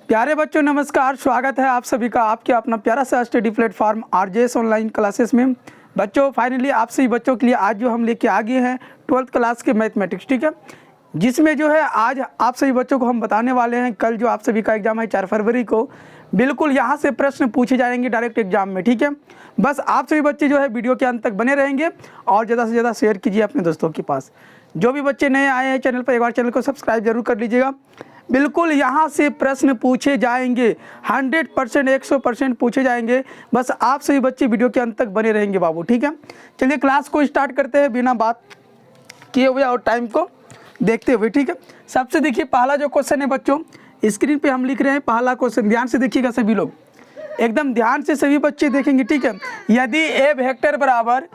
प्यारे बच्चों नमस्कार, स्वागत है आप सभी का आपके अपना प्यारा सा study platform RJS online classes में। बच्चों फाइनली आप सभी बच्चों के लिए आज जो हम लेके आ गए हैं 12th क्लास के मैथमेटिक्स, ठीक है, जिसमें जो है आज आप सभी बच्चों को हम बताने वाले हैं कल जो आप सभी का एग्जाम है 4 फरवरी को, बिल्कुल यहाँ से प्रश्न पूछे जाएंगे डायरेक्ट एग्जाम में, ठीक है। बस आप सभी बच्चे जो है वीडियो के अंत तक बने रहेंगे और ज़्यादा से ज़्यादा शेयर कीजिए अपने दोस्तों के पास। जो भी बच्चे नए आए हैं चैनल पर, एक बार चैनल को सब्सक्राइब जरूर कर लीजिएगा। बिल्कुल यहाँ से प्रश्न पूछे जाएंगे 100% 100% पूछे जाएंगे। बस आप सभी बच्चे वीडियो के अंत तक बने रहेंगे बाबू, ठीक है। चलिए क्लास को स्टार्ट करते हैं बिना बात किए हुए और टाइम को देखते हुए, ठीक है। सबसे देखिए पहला जो क्वेश्चन है बच्चों, स्क्रीन पे हम लिख रहे हैं पहला क्वेश्चन, ध्यान से देखिएगा सभी लोग, एकदम ध्यान से सभी बच्चे देखेंगे, ठीक है। यदि ए वेक्टर बराबर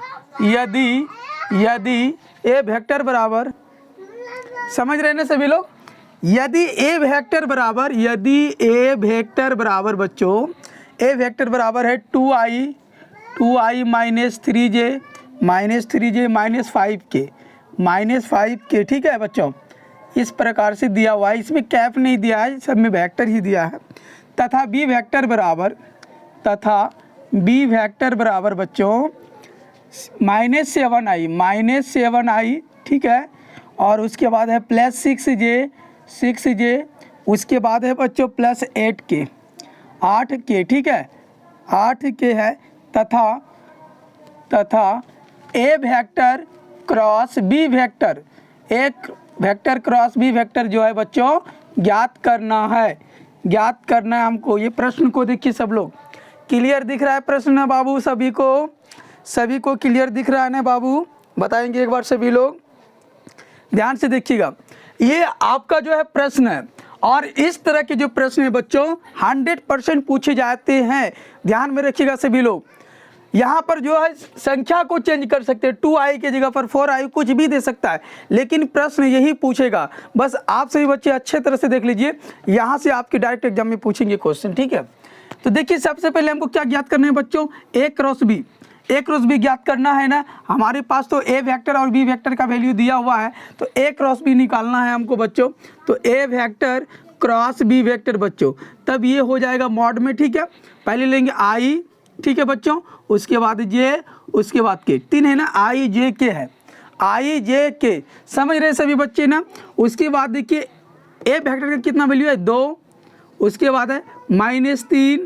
यदि ए वेक्टर बराबर, समझ रहे हैं ना सभी लोग, यदि ए वेक्टर बराबर बच्चों, ए वेक्टर बराबर है 2i minus 3j minus 5k, ठीक है बच्चों। इस प्रकार से दिया हुआ है, इसमें कैप नहीं दिया है, सब में वेक्टर ही दिया है। तथा बी वेक्टर बराबर बच्चों माइनस 7i, ठीक है, और उसके बाद है प्लस 6j, उसके बाद है बच्चों प्लस 8k, ठीक है, 8k है। तथा ए वेक्टर क्रॉस बी वेक्टर, एक वेक्टर क्रॉस बी वेक्टर जो है बच्चों ज्ञात करना है हमको। ये प्रश्न को देखिए सब लोग, क्लियर दिख रहा है प्रश्न ना बाबू? सभी को क्लियर दिख रहा है ना बाबू? बताएंगे एक बार सभी लोग, ध्यान से देखिएगा। ये आपका जो है प्रश्न है और इस तरह के जो प्रश्न है बच्चों 100% पूछे जाते हैं। ध्यान में रखिएगा सभी लोग। यहाँ पर जो है संख्या को चेंज कर सकते हैं, 2i की जगह पर 4i कुछ भी दे सकता है, लेकिन प्रश्न यही पूछेगा। बस आप सभी बच्चे अच्छे तरह से देख लीजिए, यहाँ से आपके डायरेक्ट एग्जाम में पूछेंगे क्वेश्चन, ठीक है। तो देखिए सबसे पहले हमको क्या ज्ञात करना है बच्चों, ए क्रॉस बी ज्ञात करना है ना। हमारे पास तो ए वेक्टर और बी वेक्टर का वैल्यू दिया हुआ है, तो ए क्रॉस बी निकालना है हमको बच्चों। तो ए वेक्टर क्रॉस बी वेक्टर बच्चों, तब ये हो जाएगा मॉड में, ठीक है। पहले लेंगे आई, ठीक है बच्चों, उसके बाद जे, उसके बाद के, 3 है ना, आई जे के, समझ रहे सभी बच्चे ना। उसके बाद देखिए ए वेक्टर का कितना वैल्यू है 2, उसके बाद है -3,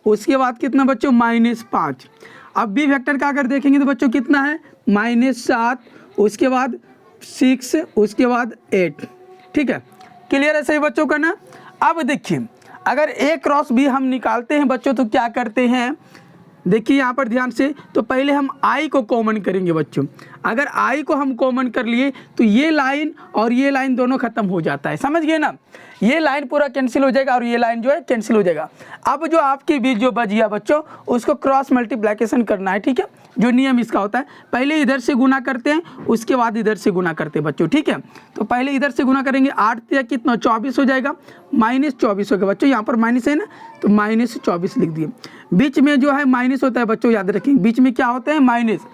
उसके बाद कितना बच्चों -5। अब बी वेक्टर का अगर देखेंगे तो बच्चों कितना है -7, उसके बाद 6, उसके बाद 8, ठीक है। क्लियर है सही बच्चों का ना। अब देखिए अगर ए क्रॉस बी हम निकालते हैं बच्चों तो क्या करते हैं, देखिए यहाँ पर ध्यान से, तो पहले हम आई को कॉमन करेंगे बच्चों। अगर आई को हम कॉमन कर लिए तो ये लाइन और ये लाइन दोनों खत्म हो जाता है, समझ गए ना। ये लाइन पूरा कैंसिल हो जाएगा और ये लाइन जो है कैंसिल हो जाएगा। अब जो आपके बीच जो बच गया बच्चों उसको क्रॉस मल्टीप्लिकेशन करना है, ठीक है। जो नियम इसका होता है, पहले इधर से गुना करते हैं, उसके बाद इधर से गुना करते हैं बच्चों, ठीक है। तो पहले इधर से गुना करेंगे, 8 या कितना 24 हो जाएगा, -24 होगा बच्चों। यहाँ पर माइनस है ना, तो -24 लिख दिए। बीच में जो है माइनस होता है बच्चों, याद रखेंगे बीच में क्या होता है माइनस।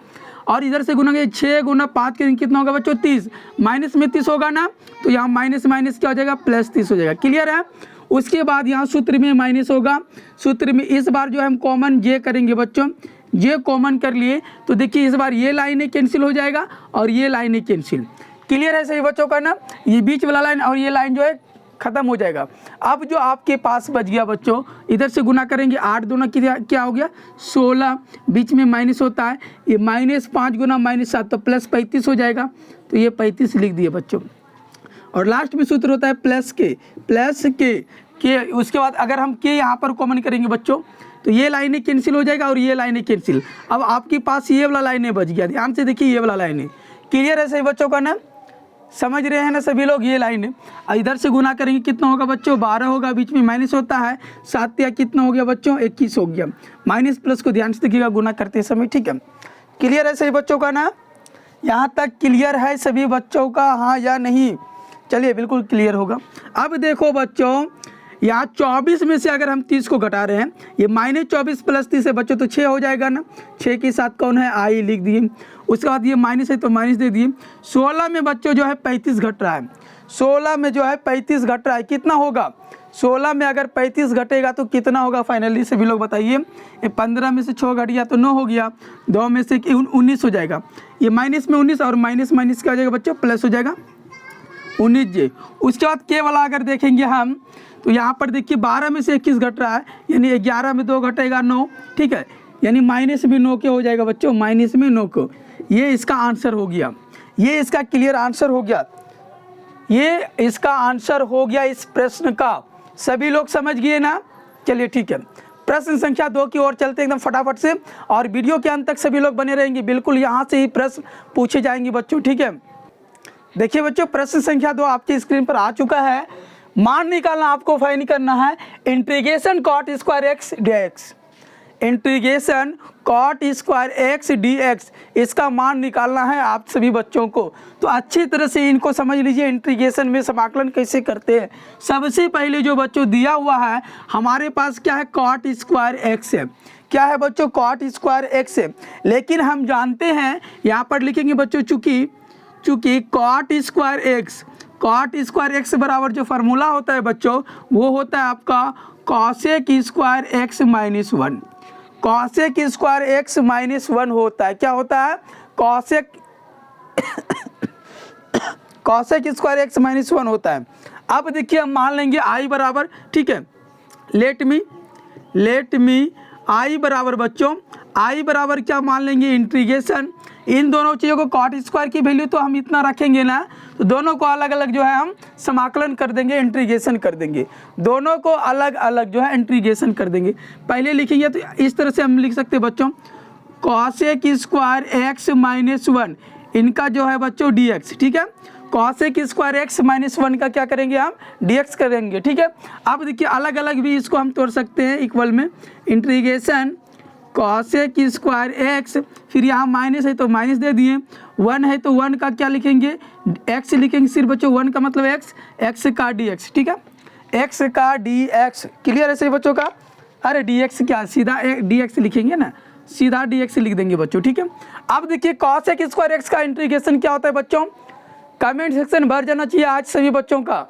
और इधर से गुना 6 गुना 5 के कितना होगा बच्चों 30, माइनस में 30 होगा ना, तो यहाँ माइनस क्या हो जाएगा +30 हो जाएगा। क्लियर है। उसके बाद यहाँ सूत्र में माइनस होगा, सूत्र में इस बार जो है हम कॉमन जे करेंगे बच्चों, जे कॉमन कर लिए तो देखिए इस बार ये लाइनें कैंसिल हो जाएगा और ये लाइनें कैंसिल। क्लियर है सही बच्चों का ना। ये बीच वाला लाइन और ये लाइन जो है खत्म हो जाएगा। अब जो आपके पास बच गया बच्चों, इधर से गुना करेंगे, 8 दूना क्या हो गया 16, बीच में माइनस होता है, ये -5 गुना -7 तो +35 हो जाएगा, तो ये 35 लिख दिए बच्चों। और लास्ट में सूत्र होता है प्लस के। उसके बाद अगर हम के यहाँ पर कॉमन करेंगे बच्चों तो ये लाइनें कैंसिल हो जाएगा और ये लाइनें कैंसिल। अब आपके पास ये वाला लाइनें बच गया, ध्यान से देखिए ये वाला लाइनें। क्लियर है सही बच्चों का ना, समझ रहे हैं ना सभी लोग। ये लाइन है, इधर से गुना करेंगे कितना होगा बच्चों 12 होगा, बीच में माइनस होता है, 7 या कितना हो गया बच्चों 21 हो गया। माइनस प्लस को ध्यान से देखिएगा गुना करते समय, ठीक है। क्लियर है सभी बच्चों का ना, यहाँ तक क्लियर है सभी बच्चों का, हाँ या नहीं? चलिए बिल्कुल क्लियर होगा। अब देखो बच्चों यहाँ 24 में से अगर हम 30 को घटा रहे हैं, ये -24 + 30 है बच्चों, तो 6 हो जाएगा ना। 6 के साथ कौन है आई लिख दिए, उसके बाद ये माइनस है तो माइनस दे दिए। 16 में बच्चों जो है 35 घट रहा है, 16 में जो है 35 घट रहा है, कितना होगा? 16 में अगर 35 घटेगा तो कितना होगा फाइनली सभी लोग बताइए। ये 15 में से 6 घट गया तो 9 हो गया, 2 में से 19 हो जाएगा, ये माइनस में 19 और माइनस माइनस क्या हो जाएगा बच्चों? प्लस हो जाएगा 19 जे। उसके बाद के वाला अगर देखेंगे हम तो यहाँ पर देखिए 12 में से 21 घट रहा है, यानी 11 में 2 घटेगा 9, ठीक है, यानी माइनस में 9 के हो जाएगा बच्चों, माइनस में 9 को। ये इसका आंसर हो गया, ये इसका क्लियर आंसर हो गया, ये इसका आंसर हो गया इस प्रश्न का। सभी लोग समझ गए ना? चलिए ठीक है, प्रश्न संख्या 2 की ओर चलते एकदम फटाफट से, और वीडियो के अंत तक सभी लोग बने रहेंगे, बिल्कुल यहाँ से ही प्रश्न पूछे जाएंगे बच्चों, ठीक है। देखिए बच्चों, प्रश्न संख्या 2 आपकी स्क्रीन पर आ चुका है। मान निकालना आपको फाइंड करना है integration cot square x d x, integration cot square x d x, इसका मान निकालना है आप सभी बच्चों को। तो अच्छी तरह से इनको समझ लीजिए, इंटीग्रेशन में समाकलन कैसे करते हैं। सबसे पहले जो बच्चों दिया हुआ है हमारे पास क्या है? कॉट स्क्वायर एक्स है। क्या है बच्चों? कॉट स्क्वायर एक्स है। लेकिन हम जानते हैं, यहाँ पर लिखेंगे बच्चों, चूंकि कॉट स्क्वायर एक्स बराबर जो फार्मूला होता है बच्चों, वो होता है आपका cosec square x minus 1। Cosec square x minus 1 होता है। क्या होता है? कॉसेक स्क्वायर एक्स माइनस 1 होता है। अब देखिए हम मान लेंगे आई बराबर, ठीक है, लेट मी आई बराबर बच्चों, आई बराबर क्या मान लेंगे? इंटीग्रेशन, इन दोनों चीज़ों को कॉट स्क्वायर की वैल्यू तो हम इतना रखेंगे ना, तो दोनों को अलग अलग जो है हम समाकलन कर देंगे, इंटीग्रेशन कर देंगे, दोनों को अलग अलग जो है इंटीग्रेशन कर देंगे। पहले लिखेंगे तो इस तरह से हम लिख सकते हैं बच्चों, कॉसेक स्क्वायर एक्स माइनस 1, इनका जो है बच्चों डी एक्स, ठीक है। कॉसेक स्क्वायर एक्स माइनस 1 का क्या करेंगे हम? डी एक्स करेंगे, ठीक है। अब देखिए अलग अलग भी इसको हम तोड़ सकते हैं इक्वल में, इंटीग्रेशन कॉसेक स्क्वायर एक्स, फिर यहाँ माइनस है तो माइनस दे दिए, 1 है तो 1 का क्या लिखेंगे? एक्स लिखेंगे सिर्फ बच्चों, 1 का मतलब एक्स का डी एक्स, ठीक है, एक्स का डी एक्स। क्लियर है सही बच्चों का? अरे डी एक्स क्या, सीधा डी एक्स लिखेंगे ना, सीधा डी एक्स लिख देंगे बच्चों, ठीक है। अब देखिए कॉसेक स्क्वायर एक्स का इंटीग्रेशन क्या होता है बच्चों? कमेंट सेक्शन भर जाना चाहिए आज सभी बच्चों का,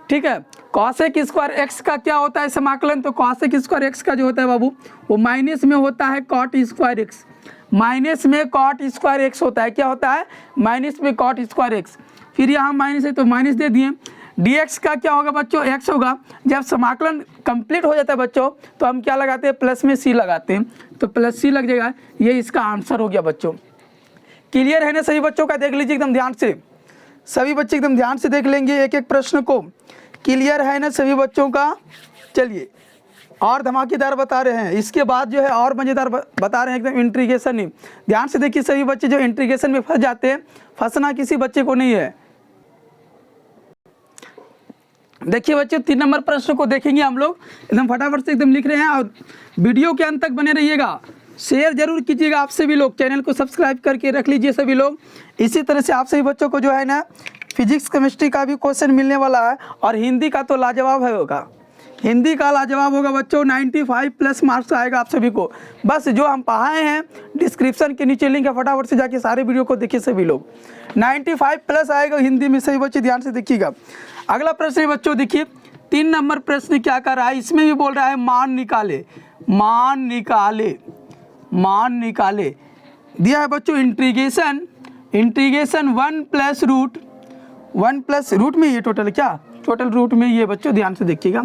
ठीक है। कॉसेक स्क्वायर एक्स का क्या होता है समाकलन? तो कॉसेक स्क्वायर एक्स का जो होता है बाबू, वो माइनस में होता है कॉट स्क्वायर एक्स, माइनस में कॉट स्क्वायर एक्स होता है। क्या होता है? माइनस में कॉट स्क्वायर एक्स। फिर यहाँ माइनस है तो माइनस दे दिए, डी एक्स का क्या होगा बच्चों? एक्स होगा। जब समाकलन कंप्लीट हो जाता है बच्चों तो हम क्या लगाते हैं? प्लस में सी लगाते हैं, तो प्लस सी लग जाएगा। ये इसका आंसर हो गया बच्चों। क्लियर है ना सभी बच्चों का? देख लीजिए एकदम ध्यान से, सभी बच्चे एकदम ध्यान से देख लेंगे एक एक प्रश्न को। क्लियर है ना सभी बच्चों का? चलिए और धमाकेदार बता रहे हैं, इसके बाद जो है और मज़ेदार बता रहे हैं एकदम इंटीग्रेशन ही। ध्यान से देखिए सभी बच्चे, जो इंटीग्रेशन में फंस जाते हैं, फंसना किसी बच्चे को नहीं है। देखिए बच्चे 3 नंबर प्रश्न को देखेंगे हम लोग, एकदम फटाफट से एकदम लिख रहे हैं, और वीडियो के अंत तक बने रहिएगा। शेयर जरूर कीजिएगा आप सभी लोग, चैनल को सब्सक्राइब करके रख लीजिए सभी लोग। इसी तरह से आप सभी बच्चों को जो है ना फिजिक्स केमिस्ट्री का भी क्वेश्चन मिलने वाला है, और हिंदी का तो लाजवाब है होगा, हिंदी का लाजवाब होगा बच्चों। 95 प्लस मार्क्स आएगा आप सभी को। बस जो हम पढ़ाए हैं डिस्क्रिप्शन के नीचे लिंक है, फटाफट से जाके सारे वीडियो को देखिए सभी लोग। 95 प्लस आएगा हिंदी में, सही बच्चे ध्यान से देखिएगा। अगला प्रश्न है बच्चों, देखिए 3 नंबर प्रश्न क्या कर रहा है, इसमें भी बोल रहा है मान निकाले, मान निकाले, मान निकाले। दिया है बच्चों इंटीग्रेशन 1 प्लस रूट में, ये टोटल क्या, टोटल रूट में ये बच्चों ध्यान से देखिएगा,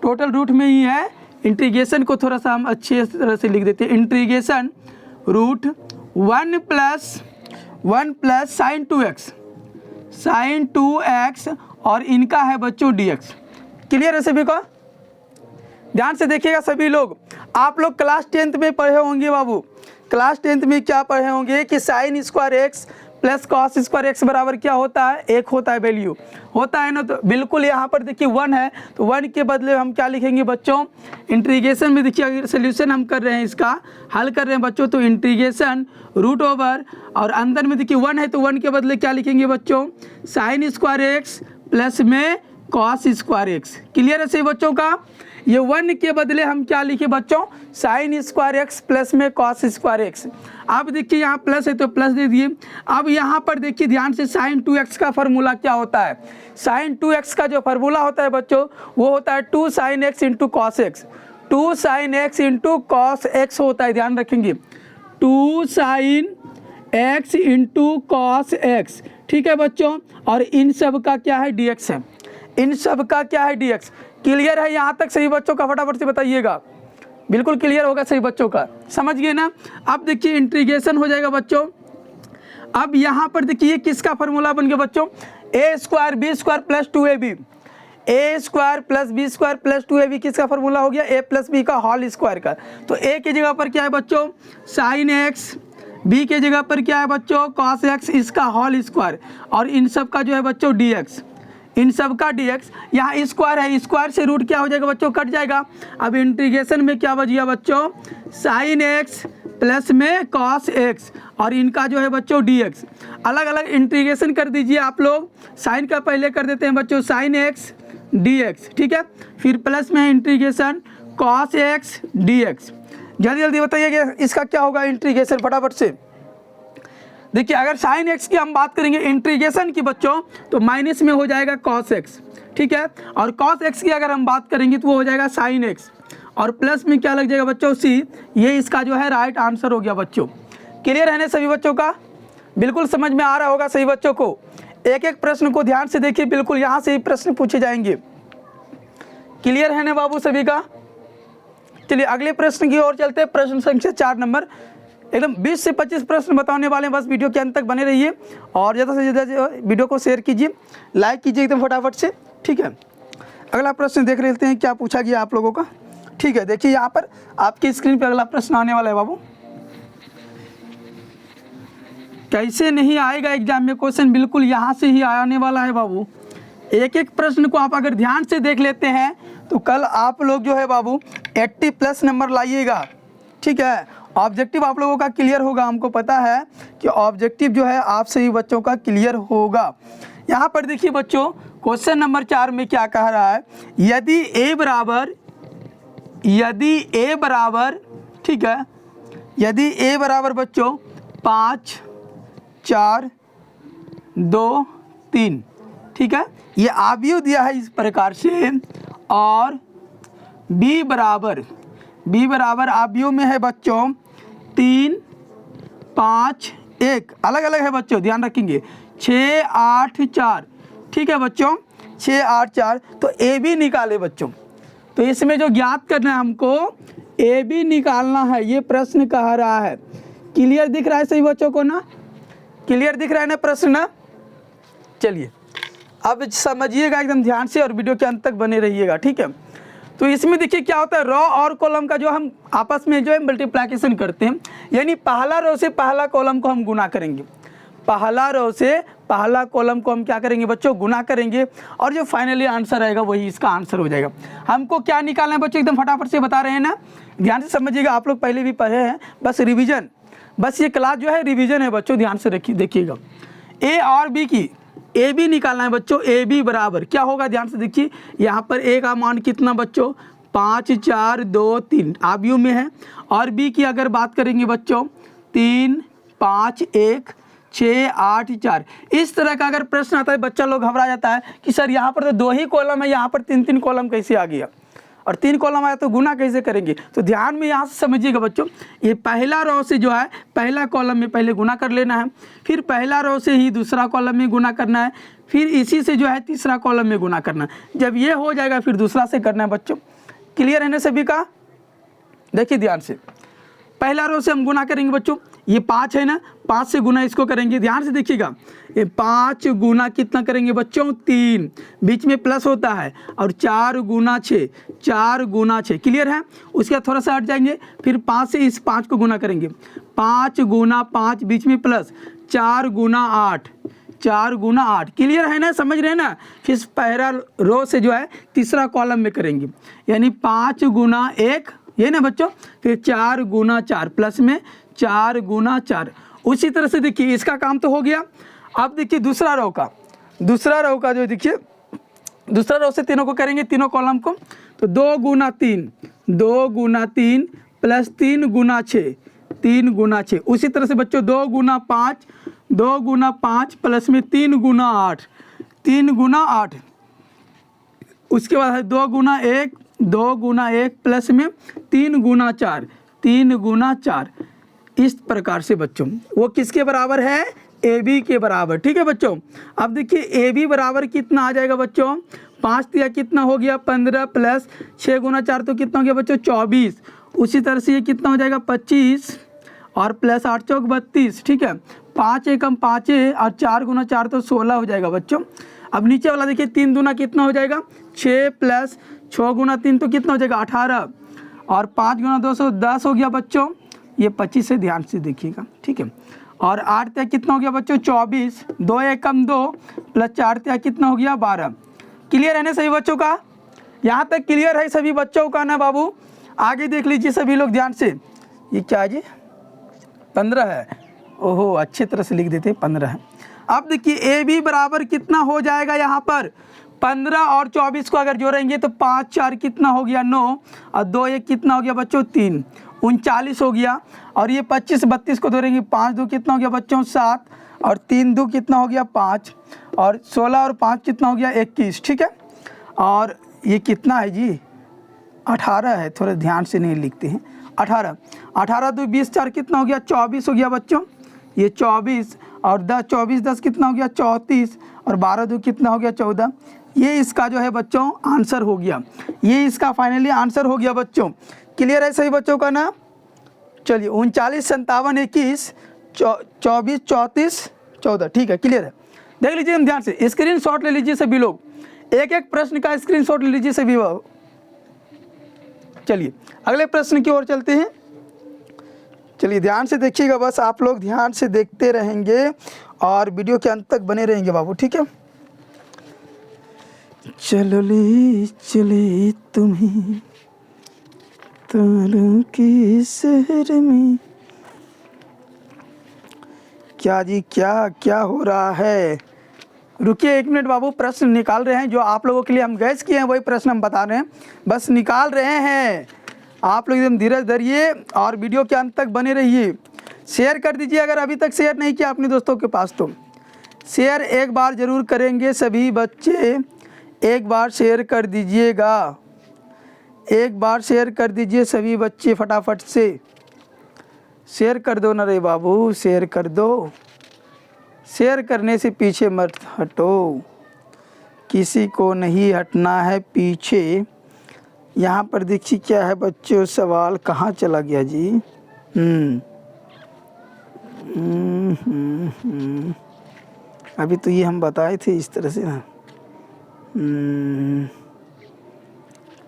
टोटल रूट में ही है। इंटीग्रेशन को थोड़ा सा हम अच्छे तरह से लिख देते हैं, integration root 1 plus sign 2x, और इनका है बच्चों dx। क्लियर है सभी को? ध्यान से देखिएगा सभी लोग। आप लोग क्लास 10th में पढ़े होंगे बाबू, क्लास 10th में क्या पढ़े होंगे कि sine square x plus cos square x बराबर क्या होता है? 1 होता है, वैल्यू होता है ना। तो बिल्कुल यहाँ पर देखिए 1 है, तो 1 के बदले हम क्या लिखेंगे बच्चों? इंटीग्रेशन में देखिए अगर सोल्यूशन हम कर रहे हैं, इसका हल कर रहे हैं बच्चों, तो इंटीग्रेशन रूट ओवर, और अंदर में देखिए 1 है तो 1 के बदले क्या लिखेंगे बच्चों? साइन स्क्वायर एक्स प्लस में कॉस स्क्वायर एक्स। क्लियर है सही बच्चों का। ये 1 के बदले हम क्या लिखे बच्चों, साइन स्क्वायर एक्स प्लस में कॉस स्क्वायर एक्स। अब देखिए यहाँ प्लस है तो प्लस दे दिए। अब यहाँ पर देखिए ध्यान से, साइन 2x का फार्मूला क्या होता है। साइन 2x का जो फार्मूला होता है बच्चों वो होता है 2 sine x into cos x. 2 sine x into cos x होता है, ध्यान रखेंगे 2 sine x into cos x. ठीक है बच्चों, और इन सब का क्या है dx है, इन सब का क्या है dx। क्लियर है यहाँ तक सही बच्चों का, फटाफट से बताइएगा। बिल्कुल क्लियर होगा सही बच्चों का, समझ गए ना। अब देखिए इंटीग्रेशन हो जाएगा बच्चों। अब यहाँ पर देखिए किसका फार्मूला बन गया बच्चों, A square B square plus 2ab। A square plus B square plus 2ab किसका फार्मूला हो गया, ए प्लस बी का होल स्क्वायर का। तो ए की जगह पर क्या है बच्चों साइन एक्स, बी के जगह पर क्या है बच्चों कॉस एक्स इसका होल स्क्वायर, और इन सब का जो है बच्चों dx, इन सब का dx। यहाँ स्क्वायर है, स्क्वायर से रूट क्या हो जाएगा बच्चों, कट जाएगा। अब इंटीग्रेशन में क्या बच गया बच्चों, साइन एक्स प्लस में कॉस एक्स, और इनका जो है बच्चों dx। अलग अलग इंटीग्रेशन कर दीजिए आप लोग। साइन का पहले कर देते हैं बच्चों साइन एक्स dx, ठीक है, फिर प्लस में इंटीग्रेशन कॉस एक्स dx। जल्दी जल्दी बताइए कि इसका क्या होगा इंटीग्रेशन, फटाफट से। देखिए अगर साइन एक्स की हम बात करेंगे इंटीग्रेशन की बच्चों तो माइनस में हो जाएगा कॉस एक्स, ठीक है, और कॉस एक्स की अगर हम बात करेंगे तो वो हो जाएगा साइन एक्स, और प्लस में क्या लग जाएगा बच्चों सी। ये इसका जो है राइट आंसर हो गया बच्चों। क्लियर है ना सभी बच्चों का, बिल्कुल समझ में आ रहा होगा सही बच्चों को। एक एक प्रश्न को ध्यान से देखिए, बिल्कुल यहाँ से ही प्रश्न पूछे जाएंगे। क्लियर है ना बाबू सभी का। चलिए अगले प्रश्न की ओर चलते हैं। प्रश्न संख्या 4 नंबर, एकदम 20 से 25 प्रश्न बताने वाले हैं, बस वीडियो के अंत तक बने रहिए और ज़्यादा से ज़्यादा वीडियो को शेयर कीजिए, लाइक कीजिए एकदम फटाफट से, ठीक है। अगला प्रश्न देख लेते हैं क्या पूछा गया आप लोगों का, ठीक है। देखिए यहाँ पर आपकी स्क्रीन पर अगला प्रश्न आने वाला है बाबू। कैसे नहीं आएगा एग्जाम में क्वेश्चन, बिल्कुल यहाँ से ही आने वाला है बाबू। एक एक प्रश्न को आप अगर ध्यान से देख लेते हैं तो कल आप लोग जो है बाबू 80+ नंबर लाइएगा, ठीक है। ऑब्जेक्टिव आप लोगों का क्लियर होगा, हमको पता है कि ऑब्जेक्टिव जो है आप सभी बच्चों का क्लियर होगा। यहाँ पर देखिए बच्चों क्वेश्चन नंबर 4 में क्या कह रहा है, यदि a बराबर, ठीक है, यदि a बराबर बच्चों 5 4 2 3, ठीक है, ये आव्यूह दिया है इस प्रकार से, और b बराबर आव्यूह में है बच्चों 3 5 1, अलग अलग है बच्चों, ध्यान रखेंगे 6 8 4, ठीक है बच्चों 6 8 4। तो ए बी निकाले बच्चों, तो इसमें जो ज्ञात करना है हमको ए बी निकालना है, ये प्रश्न कह रहा है। क्लियर दिख रहा है सही बच्चों को ना, क्लियर दिख रहा है ना प्रश्न ना। चलिए अब समझिएगा एकदम ध्यान से और वीडियो के अंत तक बने रहिएगा, ठीक है। तो इसमें देखिए क्या होता है, रो और कॉलम का जो हम आपस में जो है मल्टीप्लिकेशन करते हैं, यानी पहला रो से पहला कॉलम को हम गुना करेंगे, पहला रो से पहला कॉलम को हम क्या करेंगे बच्चों गुना करेंगे, और जो फाइनली आंसर आएगा वही इसका आंसर हो जाएगा। हमको क्या निकालना है बच्चों, एकदम फटाफट से बता रहे हैं ना, ध्यान से समझिएगा। आप लोग पहले भी पढ़े हैं, बस रिविजन, बस ये क्लास जो है रिविजन है बच्चों, ध्यान से रखिए देखिएगा। ए और बी की ए बी निकालना है बच्चों, ए बी बराबर क्या होगा, ध्यान से देखिए। यहाँ पर ए का मान कितना बच्चों 5 4 2 3 आव्यूह में है, और बी की अगर बात करेंगे बच्चों 3 5 1 6 8 4। इस तरह का अगर प्रश्न आता है बच्चा लोग घबरा जाता है कि सर यहाँ पर तो 2 ही कॉलम है, यहाँ पर 3 कॉलम कैसे आ गया, और 3 कॉलम आया तो गुना कैसे करेंगे। तो ध्यान में यहाँ से समझिएगा बच्चों, ये पहला रो से जो है पहला कॉलम में पहले गुना कर लेना है, फिर पहला रो से ही दूसरा कॉलम में गुना करना है, फिर इसी से जो है तीसरा कॉलम में गुना करना है। जब ये हो जाएगा फिर दूसरा से करना है बच्चों। क्लियर है ना सभी का। देखिए ध्यान से, पहला रो से हम गुना करेंगे बच्चों, ये 5 है ना, 5 से गुना इसको करेंगे, ध्यान से देखिएगा। ये 5 गुना कितना करेंगे बच्चों 3, बीच में प्लस होता है, और 4 गुना 6, 4 गुना 6। क्लियर है। उसके बाद थोड़ा सा हट जाएंगे, फिर 5 से इस 5 को गुना करेंगे, 5 गुना 5 बीच में प्लस, 4 गुना 8, 4 गुना 8। क्लियर है ना, समझ रहे हैं ना। फिर पहला रो से जो है तीसरा कॉलम में करेंगे, यानी 5 गुना 1, ये ना बच्चों, फिर 4 गुना 4 प्लस में 4 गुना 4। उसी तरह से देखिए इसका काम तो हो गया। अब देखिए दूसरा रो का जो देखिए दूसरा रो से तीनों को करेंगे, तीनों कॉलम को, तो 2 गुना 3, 2 गुना 3 प्लस 3 गुना 6, 3 गुना 6। उसी तरह से बच्चों 2 गुना 5, 2 गुना 5 प्लस में 3 गुना 8, 3 गुना 8। उसके बाद है 2 गुना 1, 2 गुना 1 प्लस में 3 गुना 4, 3 गुना 4। इस प्रकार से बच्चों वो किसके बराबर है? ए बी के बराबर। ठीक है बच्चों, अब देखिए ए बी बराबर कितना आ जाएगा बच्चों? 5 तिया कितना हो गया? 15 प्लस 6 गुना 4 तो कितना हो गया बच्चों? 24। उसी तरह से ये कितना हो जाएगा? 25 और प्लस 8 चौक 32। ठीक है, 5 एकम 5 और 4 गुना 4 तो 16 हो जाएगा बच्चों। अब नीचे वाला देखिए 3 दूना कितना हो जाएगा? 6 प्लस 6 गुना 3 तो कितना हो जाएगा? 18 और 5 गुना 2 सौ 10 हो गया बच्चों। ये 25 से ध्यान से देखिएगा। ठीक है, और 8 तिया कितना हो गया बच्चों? 24, 2 एकम 2 प्लस 4 तिया कितना हो गया? 12। क्लियर है ना सभी बच्चों का? यहाँ तक क्लियर है सभी बच्चों का ना बाबू? आगे देख लीजिए सभी लोग ध्यान से। ये क्या है जी? 15 है। ओहो, अच्छी तरह से लिख देते हैं, 15 है। अब देखिए ए बी बराबर कितना हो जाएगा यहाँ पर? 15 और 24 को अगर जोड़ेंगे तो 5 4 कितना हो गया? 9 और 2 1 कितना हो गया बच्चों? 3, 39 हो गया। और ये 25 32 को जोड़ेंगे, 5 2 कितना हो गया बच्चों? 7 और 3 2 कितना हो गया? 5 और 16 और 5 कितना हो गया? 21। ठीक है, और ये कितना है जी? 18 है, थोड़ा ध्यान से नहीं लिखते हैं। 18 18 2 20 4 कितना हो गया? 24 हो गया बच्चों। ये 24 और 10 24 10 कितना हो गया? 34 और 12 2 कितना हो गया? 14। ये इसका जो है बच्चों आंसर हो गया, ये इसका फाइनली आंसर हो गया बच्चों। क्लियर है सही बच्चों का ना? चलिए 39 57 21 24 34 14। ठीक है, क्लियर है। देख लीजिए हम ध्यान से, स्क्रीन शॉट ले लीजिए सभी लोग, एक एक प्रश्न का स्क्रीन शॉट ले लीजिए सभी। चलिए अगले प्रश्न की ओर चलते हैं। चलिए ध्यान से देखिएगा, बस आप लोग ध्यान से देखते रहेंगे और वीडियो के अंत तक बने रहेंगे बाबू। ठीक है, चलो ले चले तुम्हें तारों के शहर में। क्या जी, क्या क्या हो रहा है? रुकिए 1 मिनट बाबू, प्रश्न निकाल रहे हैं। जो आप लोगों के लिए हम गैस किए हैं वही प्रश्न हम बता रहे हैं, बस निकाल रहे हैं। आप लोग एकदम धीरज धरिए और वीडियो के अंत तक बने रहिए। शेयर कर दीजिए, अगर अभी तक शेयर नहीं किया अपने दोस्तों के पास तो शेयर एक बार ज़रूर करेंगे सभी बच्चे। एक बार शेयर कर दीजिएगा, एक बार शेयर कर दीजिए सभी बच्चे, फटाफट से शेयर कर दो ना रे बाबू, शेयर कर दो। शेयर करने से पीछे मत हटो, किसी को नहीं हटना है पीछे। यहाँ पर देखिए क्या है बच्चों, सवाल कहाँ चला गया जी? अभी तो ये हम बताए थे इस तरह से ना।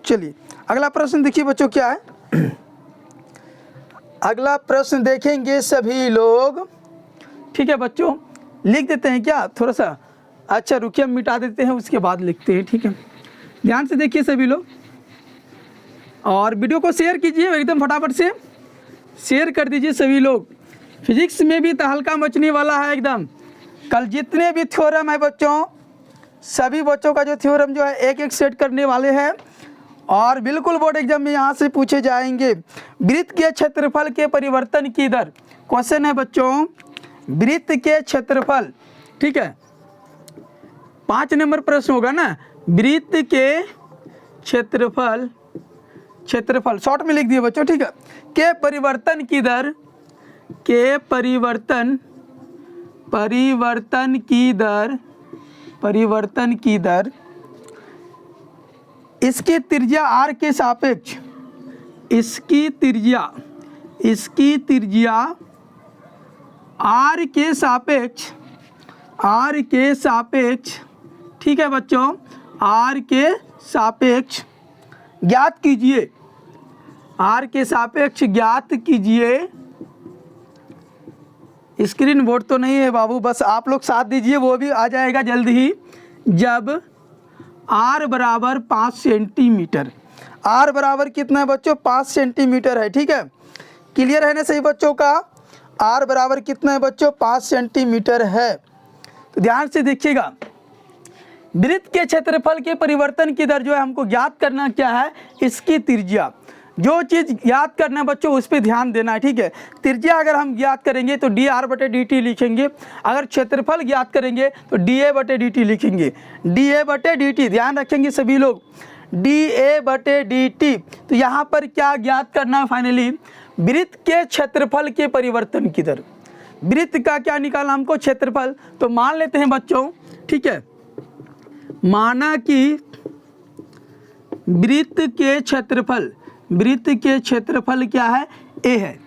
चलिए अगला प्रश्न देखिए बच्चों क्या है। अगला प्रश्न देखेंगे सभी लोग। ठीक है बच्चों, लिख देते हैं क्या थोड़ा सा? अच्छा रुकिए, हम मिटा देते हैं, उसके बाद लिखते हैं। ठीक है, ध्यान से देखिए सभी लोग और वीडियो को शेयर कीजिए, एकदम फटाफट से शेयर कर दीजिए सभी लोग। फिजिक्स में भी तहलका मचने वाला है एकदम। कल जितने भी थ्योरम है बच्चों, सभी बच्चों का जो थ्योरम जो है एक एक सेट करने वाले हैं और बिल्कुल बोर्ड एग्जाम में यहाँ से पूछे जाएंगे। वृत्त के क्षेत्रफल के परिवर्तन की दर क्वेश्चन है बच्चों, वृत्त के क्षेत्रफल। ठीक है, 5 नंबर प्रश्न होगा ना, वृत्त के क्षेत्रफल, क्षेत्रफल शॉर्ट में लिख दिए बच्चों। ठीक है, के परिवर्तन की दर, के परिवर्तन की दर, परिवर्तन की दर इसकी त्रिज्या r के सापेक्ष, इसकी त्रिज्या r के सापेक्ष, r के सापेक्ष। ठीक है बच्चों, r के सापेक्ष ज्ञात कीजिए, r के सापेक्ष ज्ञात कीजिए। स्क्रीन बोर्ड तो नहीं है बाबू, बस आप लोग साथ दीजिए, वो भी आ जाएगा जल्द ही। जब r बराबर 5 सेंटीमीटर, r बराबर कितना है बच्चों? 5 सेंटीमीटर है। ठीक है, क्लियर है ना सही बच्चों का? r बराबर कितना है बच्चों? 5 सेंटीमीटर है। तो ध्यान से देखिएगा, वृत्त के क्षेत्रफल के परिवर्तन की दर जो है हमको ज्ञात करना क्या है, इसकी त्रिज्या। जो चीज़ याद करना है बच्चों उस पर ध्यान देना है, ठीक है। त्रिज्या अगर हम ज्ञात करेंगे तो डी आर बटे डी टी लिखेंगे, अगर क्षेत्रफल ज्ञात करेंगे तो डी ए बटे डी टी लिखेंगे। डी ए बटे डी टी ध्यान रखेंगे सभी लोग, डी ए बटे डी टी। तो यहाँ पर क्या ज्ञात करना है फाइनली, वृत्त के क्षेत्रफल के परिवर्तन की दर। वृत्त का क्या निकालना हमको, क्षेत्रफल। तो मान लेते हैं बच्चों, ठीक है, माना कि वृत्त के क्षेत्रफल, वृत्त के क्षेत्रफल क्या है, ए है।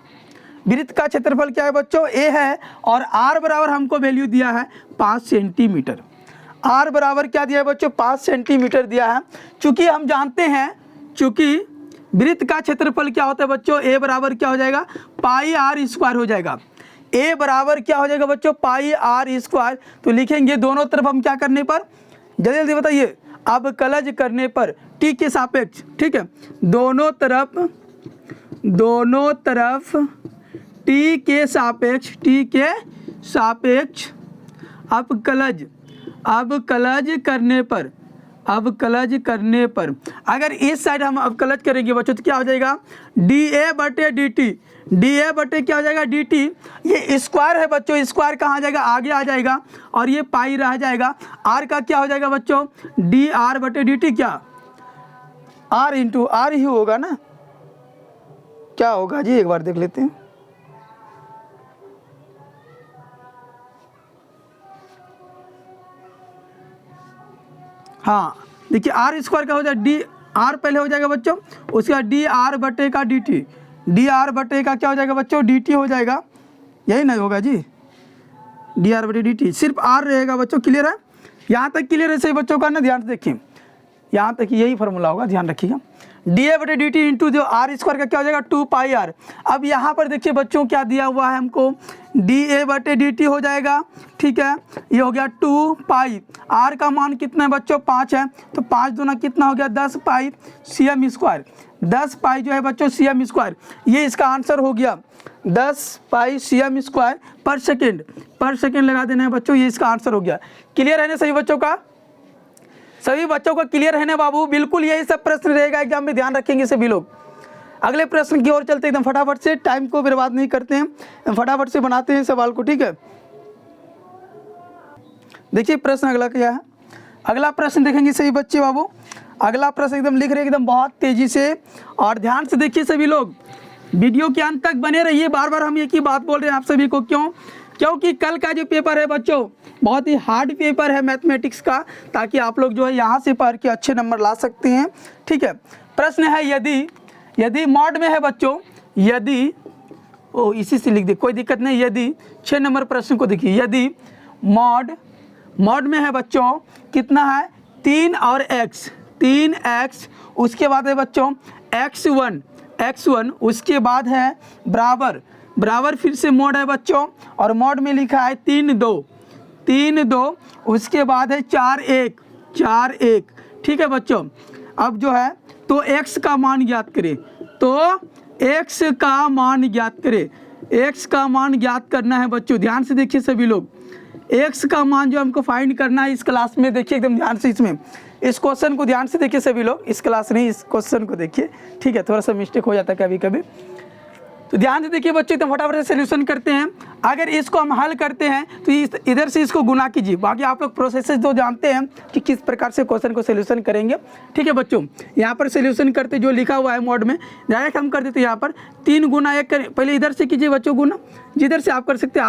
वृत्त का क्षेत्रफल क्या है बच्चों, ए है। और आर बराबर हमको वैल्यू दिया है 5 सेंटीमीटर। आर बराबर क्या दिया है बच्चों, 5 सेंटीमीटर दिया है। चूंकि हम जानते हैं, चूंकि वृत्त का क्षेत्रफल क्या होता है बच्चों, ए बराबर क्या हो जाएगा, पाई आर स्क्वायर हो जाएगा। ए बराबर क्या हो जाएगा बच्चों, पाई आर स्क्वायर। तो लिखेंगे दोनों तरफ हम क्या करने पर, जल्दी जल्दी बताइए, अवकलज करने पर टी के सापेक्ष, ठीक है, दोनों तरफ टी के सापेक्ष, टी के सापेक्ष अवकलज करने पर अगर इस साइड हम अवकलज करेंगे बच्चों तो क्या हो जाएगा, डी ए बटे डी टी। डी ए बटे क्या हो जाएगा, डी टी। ये स्क्वायर है बच्चों, स्क्वायर कहाँ आ जाएगा, आगे आ जाएगा, और ये पाई रह जाएगा। आर का क्या हो जाएगा बच्चों, डी आर बटे डी टी। क्या आर इंटू आर ही होगा ना, क्या होगा जी, एक बार देख लेते हैं। हाँ देखिए, आर स्क्वायर का हो जाएगा, डी आर पहले हो जाएगा बच्चों, उसके बाद डी आर बटे का डी टी। डी आर बटे का क्या हो जाएगा बच्चों, डी टी हो जाएगा, यही नहीं होगा जी, डी आर बटे डी टी, सिर्फ आर रहेगा बच्चों। क्लियर है, यहाँ तक क्लियर है सही बच्चों का ना, ध्यान से देखिए, यहाँ तक यही फॉर्मूला होगा, ध्यान रखिएगा। डी ए बटे डी टी इंटू जो आर स्क्वायर का क्या हो जाएगा, 2 पाई आर। अब यहाँ पर देखिए बच्चों क्या दिया हुआ है हमको, डी ए बटे डी टी हो जाएगा, ठीक है, ये हो गया 2 पाई। आर का मान कितना है बच्चों, 5 है, तो 5 दूना कितना हो गया, 10 पाई सी एम स्क्वायर। 10 पाई जो है बच्चों सी एम स्क्वायर, ये इसका आंसर हो गया 10 पाई सी एम स्क्वायर पर सेकेंड। पर सेकेंड लगा देना है बच्चों, ये इसका आंसर हो गया। क्लियर है ना सभी बच्चों का, सभी बच्चों का क्लियर है ना बाबू, बिल्कुल यही सब प्रश्न रहेगा एग्जाम में, ध्यान रखेंगे सभी लोग। अगले प्रश्न की ओर चलते एकदम फटाफट से, टाइम को बर्बाद नहीं करते हैं, फटाफट से बनाते हैं सवाल को, ठीक है। देखिए प्रश्न अगला क्या है, अगला प्रश्न देखेंगे सही बच्चे बाबू। अगला प्रश्न एकदम लिख रहे एकदम बहुत तेजी से, और ध्यान से देखिए सभी लोग, वीडियो के अंत तक बने रहिए। बार बार हम एक ही बात बोल रहे हैं आप सभी को, क्यों, क्योंकि कल का जो पेपर है बच्चों बहुत ही हार्ड पेपर है मैथमेटिक्स का, ताकि आप लोग जो है यहाँ से पढ़ के अच्छे नंबर ला सकते हैं, ठीक है। प्रश्न है, यदि मॉड में है बच्चों, यदि इसी से लिख दे, कोई दिक्कत नहीं। यदि 6 नंबर प्रश्न को देखिए, यदि मॉड में है बच्चों, कितना है, 3 और x, 3x, उसके बाद है बच्चों x1, उसके बाद है बराबर फिर से मोड है बच्चों, और मोड में लिखा है 3 2, उसके बाद है 4 1, ठीक है बच्चों। अब जो है तो x का मान ज्ञात करें, तो x का मान ज्ञात करें, x का मान ज्ञात करना है बच्चों। ध्यान से देखिए सभी लोग, x का मान जो हमको फाइंड करना है इस क्लास में, देखिए एकदम ध्यान से, इसमें इस क्वेश्चन को ध्यान से देखिए सभी लोग, इस क्लास नहीं इस क्वेश्चन को देखिए, ठीक है, थोड़ा सा मिस्टेक हो जाता है कभी कभी, तो ध्यान से देखिए बच्चों, तो फटाफट से सोल्यूशन करते हैं। अगर इसको हम हल करते हैं तो इधर से इसको गुना कीजिए, बाकी आप लोग प्रोसेस तो जानते हैं कि किस प्रकार से क्वेश्चन को सोल्यूशन करेंगे, ठीक है बच्चों। यहाँ पर सोल्यूशन करते जो लिखा हुआ है मोड में, डायरेक्ट हम कर देते हैं यहाँ पर 3 गुना 1 करें, पहले इधर से कीजिए बच्चों गुना, जिधर से आप कर सकते हैं,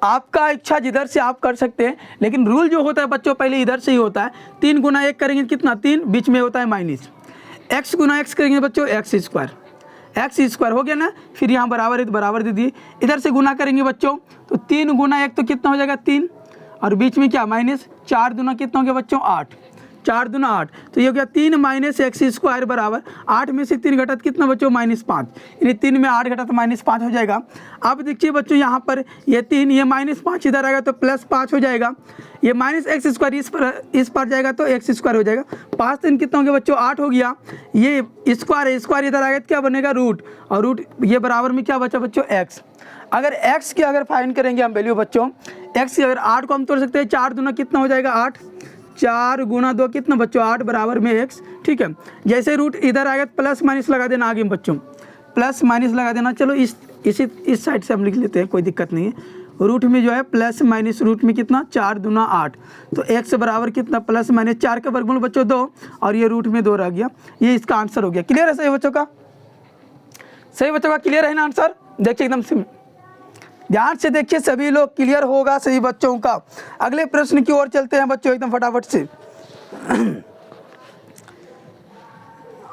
आपका इच्छा जिधर से आप कर सकते हैं, लेकिन रूल जो होता है बच्चों पहले इधर से ही होता है। 3 गुना 1 करेंगे कितना, 3, बीच में होता है माइनस, x गुना x करेंगे बच्चों x स्क्वायर हो गया ना, फिर यहाँ बराबर है तो बराबर दे दिए, इधर से गुना करेंगे बच्चों, तो 3 गुना 1 तो कितना हो जाएगा 3, और बीच में क्या माइनस, 4 दूना कितना हो गया बच्चों 8, 4 दूना 8, तो ये हो गया 3 माइनस x स्क्वायर बराबर 8 में से 3 घटा कितना बच्चों -5, यानी 3 में 8 घटा तो -5 हो जाएगा। अब देखिए बच्चों यहाँ पर ये 3, ये -5 इधर आएगा तो +5 हो जाएगा, ये माइनस एक्स स्क्वायर इस पर जाएगा तो एक्स स्क्वायर हो जाएगा, 5 3 कितना हो गया बच्चों 8 हो गया, ये स्क्वायर इधर आएगा तो क्या बनेगा रूट, और रूट ये बराबर में क्या बचा बच्चों x। अगर x की अगर फाइंड करेंगे हम वैल्यू बच्चों, एक्स अगर 8 को हम तोड़ सकते हैं, 4 दूना कितना हो जाएगा 8, 4 गुना 2 कितना बच्चों 8 बराबर में एक्स। ठीक है, जैसे रूट इधर आएगा तो प्लस माइनस लगा देना आगे बच्चों, प्लस माइनस लगा देना। चलो इस साइड से हम लिख लेते हैं, कोई दिक्कत नहीं है। रूट में जो है प्लस माइनस रूट में कितना 4 दूना 8, तो एक्स बराबर कितना प्लस माइनस 4 का वर्गमूल बच्चों 2 और ये रूट में 2 रह गया। ये इसका आंसर हो गया। क्लियर है सही बच्चों का? सही बच्चों का क्लियर है ना आंसर? देखिए एकदम सिंपल, ध्यान से देखिए सभी लोग, क्लियर होगा सही बच्चों का। अगले प्रश्न की ओर चलते हैं बच्चों एकदम फटाफट से।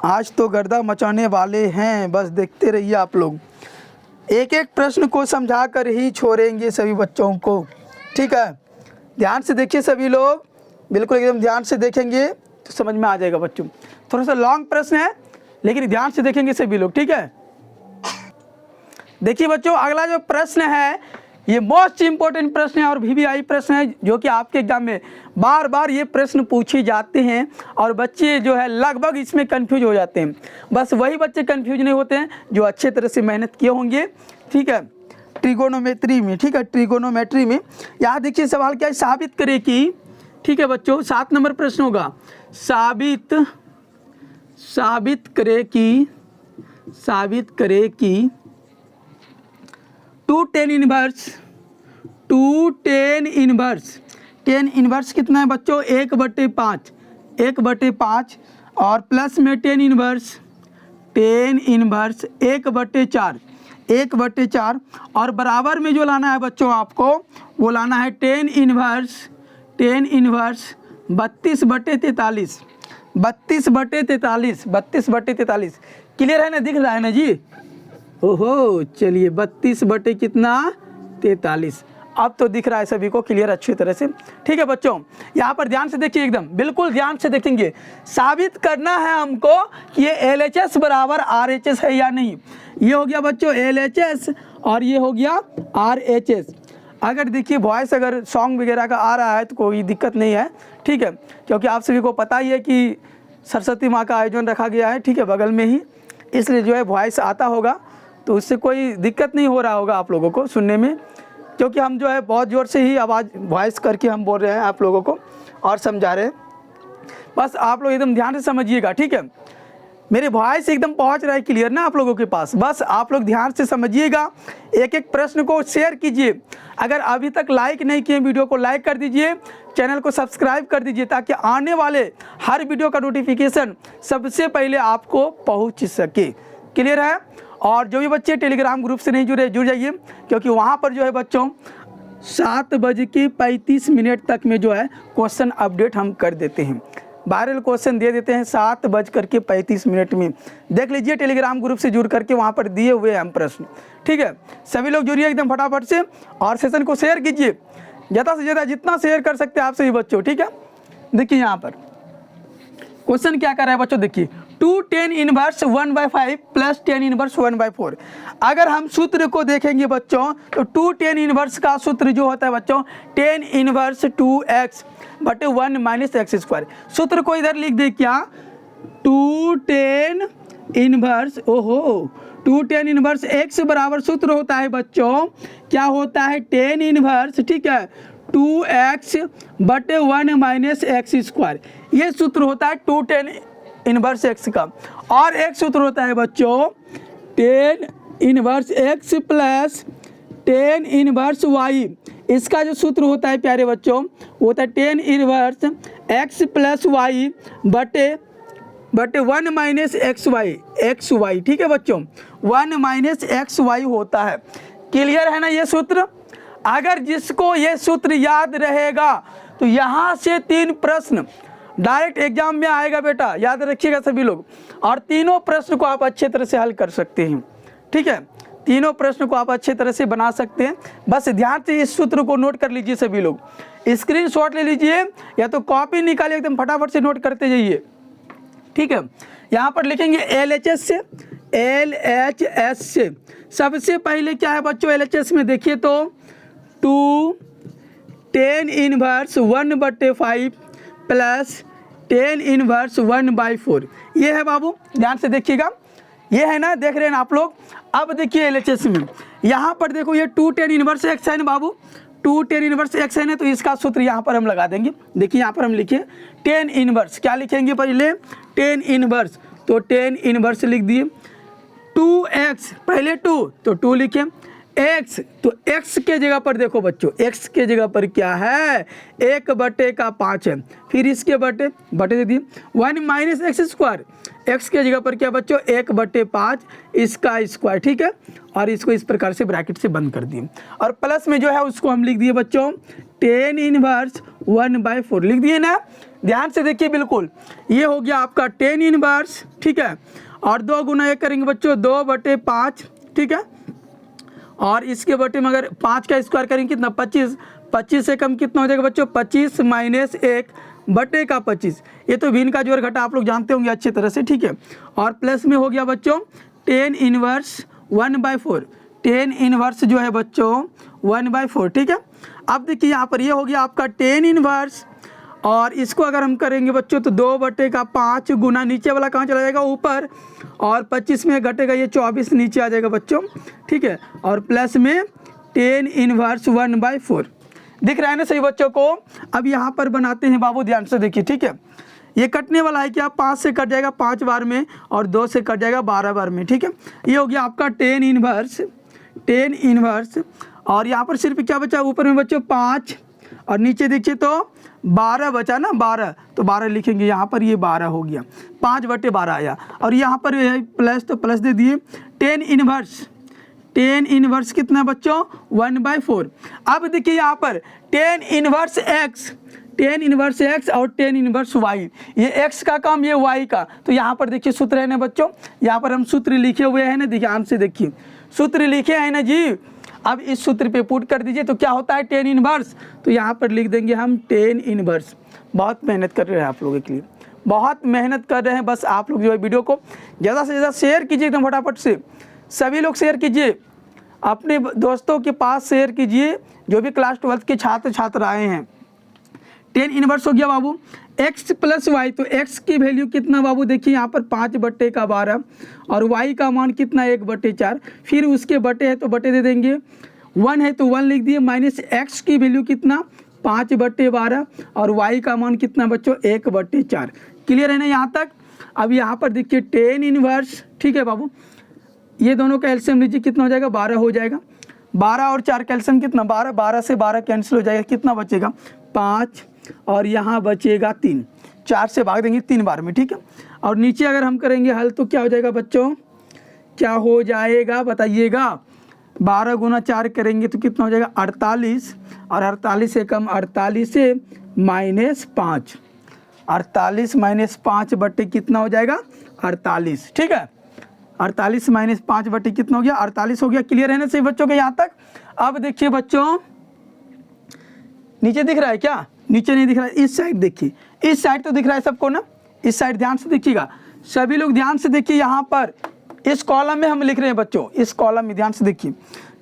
आज तो गर्दा मचाने वाले हैं, बस देखते रहिए आप लोग, एक एक प्रश्न को समझा कर ही छोड़ेंगे सभी बच्चों को। ठीक है, ध्यान से देखिए सभी लोग, बिल्कुल एकदम ध्यान से देखेंगे तो समझ में आ जाएगा बच्चों। थोड़ा सा लॉन्ग प्रश्न है लेकिन ध्यान से देखेंगे सभी लोग। ठीक है, देखिए बच्चों अगला जो प्रश्न है ये मोस्ट इंपॉर्टेंट प्रश्न है और VVI प्रश्न है, जो कि आपके एग्जाम में बार बार ये प्रश्न पूछे जाते हैं और बच्चे जो है लगभग इसमें कंफ्यूज हो जाते हैं। बस वही बच्चे कंफ्यूज नहीं होते हैं जो अच्छे तरह से मेहनत किए होंगे। ठीक है, ट्रिगोनोमेट्री में, ठीक है ट्रिगोनोमेट्री में यहाँ देखिए सवाल क्या है, साबित करे कि, ठीक है बच्चों 7 नंबर प्रश्न होगा, साबित करे कि 2 tan इनवर्स, tan इनवर्स कितना है बच्चों 1/5, 1/5 और प्लस में tan इनवर्स 1/4 और बराबर में जो लाना है बच्चों आपको वो लाना है tan इनवर्स 32/43, 32/43। क्लियर है ना, दिख रहा है ना जी? ओहो चलिए 32/43, अब तो दिख रहा है सभी को क्लियर अच्छी तरह से। ठीक है बच्चों, यहाँ पर ध्यान से देखिए, एकदम बिल्कुल ध्यान से देखेंगे। साबित करना है हमको कि ये LHS बराबर RHS है या नहीं। ये हो गया बच्चों LHS और ये हो गया RHS। अगर देखिए वॉइस अगर सॉन्ग वगैरह का आ रहा है तो कोई दिक्कत नहीं है। ठीक है, क्योंकि आप सभी को पता ही है कि सरस्वती माँ का आयोजन रखा गया है, ठीक है बगल में ही, इसलिए जो है वॉइस आता होगा तो उससे कोई दिक्कत नहीं हो रहा होगा आप लोगों को सुनने में, क्योंकि हम जो है बहुत ज़ोर से ही आवाज़ वॉइस करके हम बोल रहे हैं आप लोगों को और समझा रहे हैं। बस आप लोग एकदम ध्यान से समझिएगा। ठीक है, मेरी वॉइस एकदम पहुंच रहा है क्लियर ना आप लोगों के पास? बस आप लोग ध्यान से समझिएगा, एक एक प्रश्न को शेयर कीजिए। अगर अभी तक लाइक नहीं किए वीडियो को लाइक कर दीजिए, चैनल को सब्सक्राइब कर दीजिए ताकि आने वाले हर वीडियो का नोटिफिकेशन सबसे पहले आपको पहुँच सके। क्लियर है? और जो भी बच्चे टेलीग्राम ग्रुप से नहीं जुड़ जाइए, क्योंकि वहाँ पर जो है बच्चों 7:35 तक में जो है क्वेश्चन अपडेट हम कर देते हैं, वायरल क्वेश्चन दे देते हैं 7:35 में। देख लीजिए टेलीग्राम ग्रुप से जुड़ करके वहाँ पर दिए हुए हैं हम प्रश्न। ठीक है, सभी लोग जुड़िए एकदम फटाफट से और सेशन को शेयर कीजिए ज़्यादा से ज़्यादा, जितना शेयर कर सकते हैं आप सभी बच्चों। ठीक है, देखिए यहाँ पर क्वेश्चन क्या कर रहा है बच्चों, देखिए 2 tan inverse 1/5 plus tan inverse 1/4। अगर हम सूत्र को देखेंगे बच्चों तो 2 tan इनवर्स का सूत्र जो होता है बच्चों tan इनवर्स 2x/1 - x²। सूत्र को इधर लिख दे क्या, 2 tan inverse 2 tan inverse x बराबर सूत्र होता है बच्चों, क्या होता है tan इनवर्स, ठीक है 2x/1 - x²। ये सूत्र होता है 2 tan इनवर्स x का। और एक सूत्र होता है बच्चों tan inverse x plus tan inverse y। इसका जो सूत्र होता है प्यारे बच्चों वो होता है tan inverse x plus y बटे 1 - xy। ठीक है बच्चों, 1 - xy होता है। क्लियर है ना ये सूत्र? अगर जिसको ये सूत्र याद रहेगा तो यहाँ से 3 प्रश्न डायरेक्ट एग्जाम में आएगा बेटा, याद रखिएगा सभी लोग। और तीनों प्रश्न को आप अच्छे तरह से हल कर सकते हैं। ठीक है, तीनों प्रश्न को आप अच्छे तरह से बना सकते हैं। बस ध्यान से इस सूत्र को नोट कर लीजिए सभी लोग, स्क्रीनशॉट ले लीजिए या तो कॉपी निकालिए, एकदम फटाफट से नोट करते जाइए। ठीक है, यहाँ पर लिखेंगे LHS से सबसे पहले क्या है बच्चों LHS में देखिए तो 2 tan inverse 1/5 plus tan inverse 1/4। ये है बाबू, ध्यान से देखिएगा, ये है ना, देख रहे हैं ना आप लोग। अब देखिए LHS में यहाँ पर देखो ये 2 tan इनवर्स x है ना बाबू, 2 tan इनवर्स x है ना, तो इसका सूत्र यहाँ पर हम लगा देंगे। देखिए यहाँ पर हम लिखे tan इनवर्स, क्या लिखेंगे पहले tan इनवर्स, तो tan इनवर्स लिख दिए 2x, पहले 2 तो 2 लिखे, x तो x के जगह पर देखो बच्चों, x के जगह पर क्या है 1/5 है, फिर इसके बटे दे दिए 1 माइनस एक्स स्क्वायर, x के जगह पर क्या बच्चों 1/5 इसका स्क्वायर, ठीक है, और इसको इस प्रकार से ब्रैकेट से बंद कर दिए, और प्लस में जो है उसको हम लिख दिए बच्चों tan इनवर्स 1/4 लिख दिए ना। ध्यान से देखिए बिल्कुल, ये हो गया आपका tan इनवर्स, ठीक है, और 2 गुना 1 करेंगे बच्चों 2/5, ठीक है, और इसके बटे में अगर 5 का स्क्वायर करेंगे कितना 25, 25 से कम कितना हो जाएगा बच्चों 25 माइनस 1/25, ये तो भिन्न का जोड़ घटा आप लोग जानते होंगे अच्छी तरह से, ठीक है, और प्लस में हो गया बच्चों tan इनवर्स 1/4, tan इनवर्स जो है बच्चों 1/4, ठीक है। अब देखिए यहाँ पर ये हो गया आपका tan इनवर्स, और इसको अगर हम करेंगे बच्चों तो 2/5 गुना नीचे वाला कहाँ चला जाएगा ऊपर, और 25 में घटेगा ये 24 नीचे आ जाएगा बच्चों, ठीक है, और प्लस में tan इनवर्स 1/4 दिख रहा है ना सही बच्चों को। अब यहाँ पर बनाते हैं बाबू, ध्यान से देखिए, ठीक है, ये कटने वाला है क्या 5 से कट जाएगा 5 बार में, और 2 से कट जाएगा 12 बार में, ठीक है, ये हो गया आपका tan इनवर्स, और यहाँ पर सिर्फ क्या बचा ऊपर में बच्चों 5, और नीचे देखिए तो 12 बचा ना, 12 तो 12 लिखेंगे यहाँ पर, ये 12 हो गया 5/12 आया, और यहाँ पर प्लस तो प्लस दे दिए tan इनवर्स कितना बच्चों 1/4। अब देखिए यहाँ पर tan इनवर्स x और tan इनवर्स y, ये x का काम ये y का, तो यहाँ पर देखिए सूत्र है ना बच्चों, यहाँ पर हम सूत्र लिखे हुए हैं ना, ध्यान से देखिए सूत्र लिखे हैं ना जी। अब इस सूत्र पे पुट कर दीजिए तो क्या होता है tan इनवर्स, तो यहाँ पर लिख देंगे हम tan इनवर्स। बहुत मेहनत कर रहे हैं आप लोगों के लिए, बहुत मेहनत कर रहे हैं, बस आप लोग जो है वीडियो को ज़्यादा से ज़्यादा शेयर कीजिए, एकदम फटाफट से सभी लोग शेयर कीजिए, अपने दोस्तों के पास शेयर कीजिए जो भी क्लास 12 के छात्र आए हैं। tan इनवर्स हो गया बाबू x प्लस वाई, तो x की वैल्यू कितना बाबू देखिए यहाँ पर 5/12, और y का मान कितना 1/4, फिर उसके बटे है तो बटे दे देंगे, 1 है तो 1 लिख दिए, माइनस x की वैल्यू कितना 5/12, और y का मान कितना बच्चों 1/4। क्लियर है ना यहाँ तक। अब यहाँ पर देखिए tan इनवर्स, ठीक है बाबू, ये दोनों का एलसीएम लीजिए कितना हो जाएगा 12 हो जाएगा, 12 और 4 का एलसीएम कितना 12, 12 से 12 कैंसिल हो जाएगा, कितना बचेगा 5, और यहाँ बचेगा 3, 4 से भाग देंगे 3 बार में, ठीक है, और नीचे अगर हम करेंगे हल तो क्या हो जाएगा बच्चों, क्या हो जाएगा बताइएगा, 12 गुना 4 करेंगे तो कितना हो जाएगा 48, और 48 से कम 48 से माइनस 5, 48 माइनस 5 बटे कितना हो जाएगा 48, ठीक है, 48 माइनस 5 बटे कितना हो गया 48 हो गया। क्लियर है ना सही बच्चों के यहाँ तक। अब देखिए बच्चों नीचे दिख रहा है क्या, नीचे नहीं दिख रहा है, इस साइड देखिए, इस साइड तो दिख रहा है सबको ना, इस साइड ध्यान से देखिएगा, सभी लोग ध्यान से देखिए, यहाँ पर इस कॉलम में हम लिख रहे हैं बच्चों, इस कॉलम में ध्यान से देखिए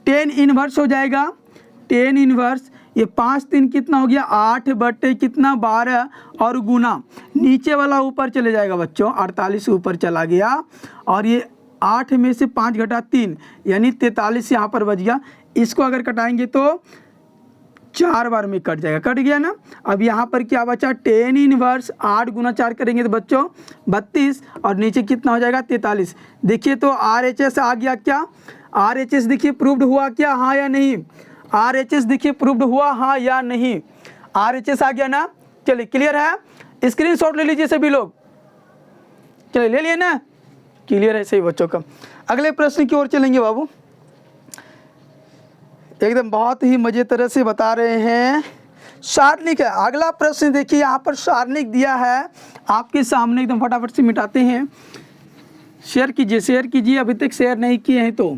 tan इनवर्स हो जाएगा, tan इनवर्स ये 5 3 कितना हो गया 8/12, और गुना नीचे वाला ऊपर चले जाएगा बच्चों, 48 ऊपर चला गया, और ये 8 में से 5 घटा 3 यानी 43 यहाँ पर बच गया, इसको अगर कटाएंगे तो 4 बार में कट जाएगा, कट गया ना। अब यहाँ पर क्या बचा tan इनवर्स 8 गुना 4 करेंगे तो बच्चों 32, और नीचे कितना हो जाएगा 43। देखिए तो RHS आ गया क्या, RHS देखिए प्रूव्ड हुआ क्या, हाँ या नहीं, RHS देखिए प्रूव्ड हुआ हाँ या नहीं, RHS आ गया ना। चलिए क्लियर है, स्क्रीनशॉट ले लीजिए सभी लोग, चलिए ले लिए ना, क्लियर है सही बच्चों का। अगले प्रश्न की ओर चलेंगे बाबू, एकदम बहुत ही मजे तरह से बता रहे हैं। सारणिक है अगला प्रश्न, देखिए यहाँ पर सारणिक दिया है आपके सामने, एकदम फटाफट से मिटाते हैं। शेयर कीजिए अभी तक शेयर नहीं किए हैं तो।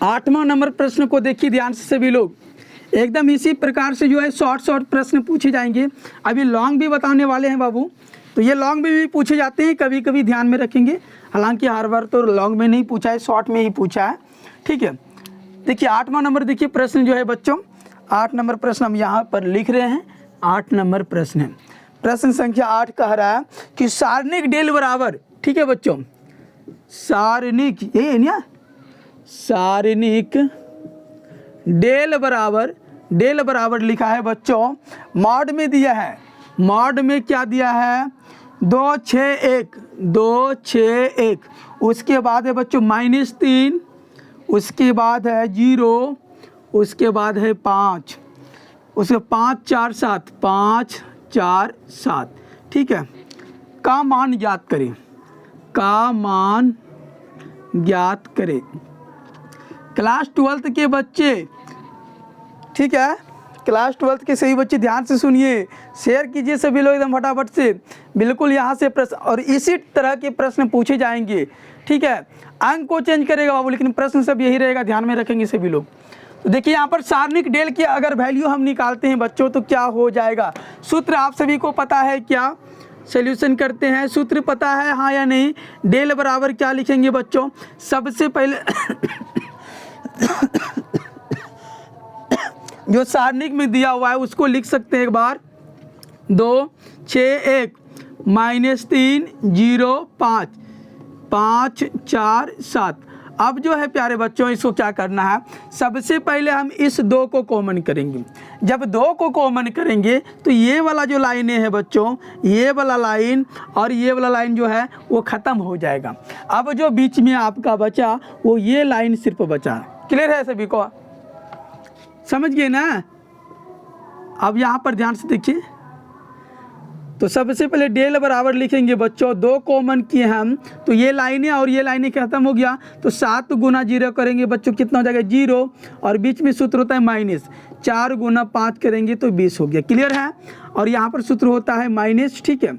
8वां नंबर प्रश्न को देखिए ध्यान से सभी लोग, एकदम इसी प्रकार से जो है शॉर्ट प्रश्न पूछे जाएंगे। अभी लॉन्ग भी बताने वाले हैं बाबू, तो ये लॉन्ग में भी पूछे जाते हैं, कभी कभी ध्यान में रखेंगे, हालांकि हर बार तो लॉन्ग में नहीं पूछा है, शॉर्ट में ही पूछा है, ठीक है। देखिए 8वां नंबर देखिए प्रश्न जो है बच्चों, 8 नंबर प्रश्न हम यहाँ पर लिख रहे हैं, 8 नंबर प्रश्न है, प्रश्न संख्या 8 कह रहा है कि सारणिक डेल बराबर, ठीक है बच्चों, सारणिक यही है ना, सारणिक डेल बराबर लिखा है बच्चों, मॉड में दिया है, मॉड में क्या दिया है 261, उसके बाद है बच्चों -3, उसके बाद है 0, उसके बाद है 5, उसके 5 4 7, 5 4 7, ठीक है। का मान ज्ञात करें, का मान ज्ञात करें। क्लास 12th के बच्चे, ठीक है, क्लास 12th के सभी बच्चे ध्यान से सुनिए, शेयर कीजिए सभी लोग एकदम फटाफट से। बिल्कुल यहाँ से प्रश्न और इसी तरह के प्रश्न पूछे जाएंगे, ठीक है। अंक को चेंज करेगा बाबू, लेकिन प्रश्न सब यही रहेगा, ध्यान में रखेंगे सभी लोग। तो देखिए यहाँ पर सारणिक डेल की अगर वैल्यू हम निकालते हैं बच्चों तो क्या हो जाएगा। सूत्र आप सभी को पता है क्या, सॉल्यूशन करते हैं, सूत्र पता है हाँ या नहीं। डेल बराबर क्या लिखेंगे बच्चों, सबसे पहले जो सारणिक में दिया हुआ है उसको लिख सकते हैं एक बार, 2 6 1 -3 0 5 5 4 7। अब जो है प्यारे बच्चों इसको क्या करना है, सबसे पहले हम इस 2 को कॉमन करेंगे। जब 2 को कॉमन करेंगे तो ये वाला जो लाइनें हैं बच्चों, ये वाला लाइन और ये वाला लाइन जो है वो ख़त्म हो जाएगा। अब जो बीच में आपका बचा वो ये लाइन सिर्फ बचा। क्लियर है सभी को, समझ गए ना। अब यहाँ पर ध्यान से देखिए, तो सबसे पहले डेल बराबर लिखेंगे बच्चों, 2 कॉमन किए हम तो ये लाइनें और ये लाइनें खत्म हो गया, तो 7 गुना 0 करेंगे बच्चों कितना हो जाएगा 0, और बीच में सूत्र होता है माइनस, 4 गुना 5 करेंगे तो 20 हो गया। क्लियर है। और यहाँ पर सूत्र होता है माइनस, ठीक है,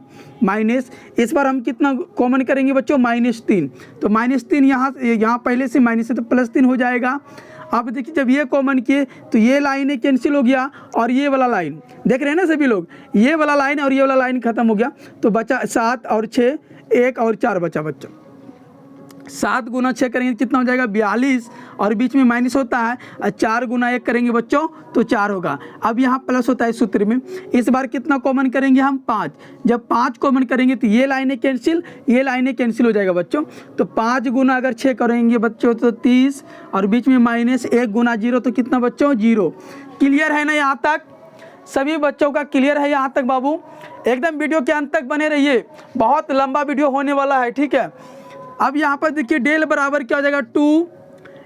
माइनस। इस बार हम कितना कॉमन करेंगे बच्चों -3, तो -3 यहाँ पहले से माइनस है तो +3 हो जाएगा। अब देखिए जब ये कॉमन किए तो ये लाइनें कैंसिल हो गया और ये वाला लाइन देख रहे हैं ना सभी लोग, ये वाला लाइन और ये वाला लाइन खत्म हो गया, तो बचा 7 और 6, 1 और 4 बचा बच्चों। 7 गुना 6 करेंगे कितना हो जाएगा 42, और बीच में माइनस होता है, और 4 गुना 1 करेंगे बच्चों तो 4 होगा। अब यहाँ प्लस होता है सूत्र में। इस बार कितना कॉमन करेंगे हम 5, जब 5 कॉमन करेंगे तो ये लाइनें कैंसिल, ये लाइनें कैंसिल हो जाएगा बच्चों। तो 5 गुना अगर 6 करेंगे बच्चों तो 30, और बीच में माइनस, 1 गुना 0 तो कितना बच्चों 0। क्लियर है ना यहाँ तक, सभी बच्चों का क्लियर है यहाँ तक बाबू। एकदम वीडियो के अंत तक बने रहिए, बहुत लंबा वीडियो होने वाला है, ठीक है। अब यहाँ पर देखिए डेल बराबर क्या हो जाएगा 2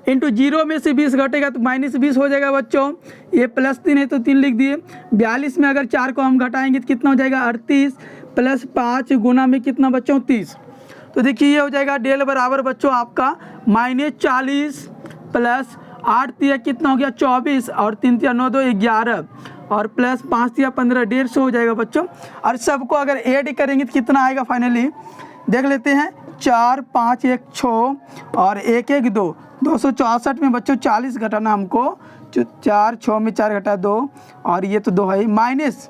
इंटू 0 में से 20 घटेगा तो -20 हो जाएगा बच्चों। ये +3 है तो 3 लिख दिए। 42 में अगर 4 को हम घटाएंगे तो कितना हो जाएगा 38, प्लस 5 गुना में कितना बच्चों 30। तो देखिए ये हो जाएगा डेल बराबर बच्चों आपका -40 प्लस 8 तिया कितना हो गया 24, और 3 तिया 9 2 11, और प्लस 5 तिया 15, 150 हो जाएगा बच्चों। और सबको अगर ऐड करेंगे तो कितना आएगा फाइनली देख लेते हैं, 4 5 1 6 और 1 1 2, 264 में बच्चों 40 घटाना हमको, 4 6 में 4 घटा 2, और ये तो 2 है, माइनस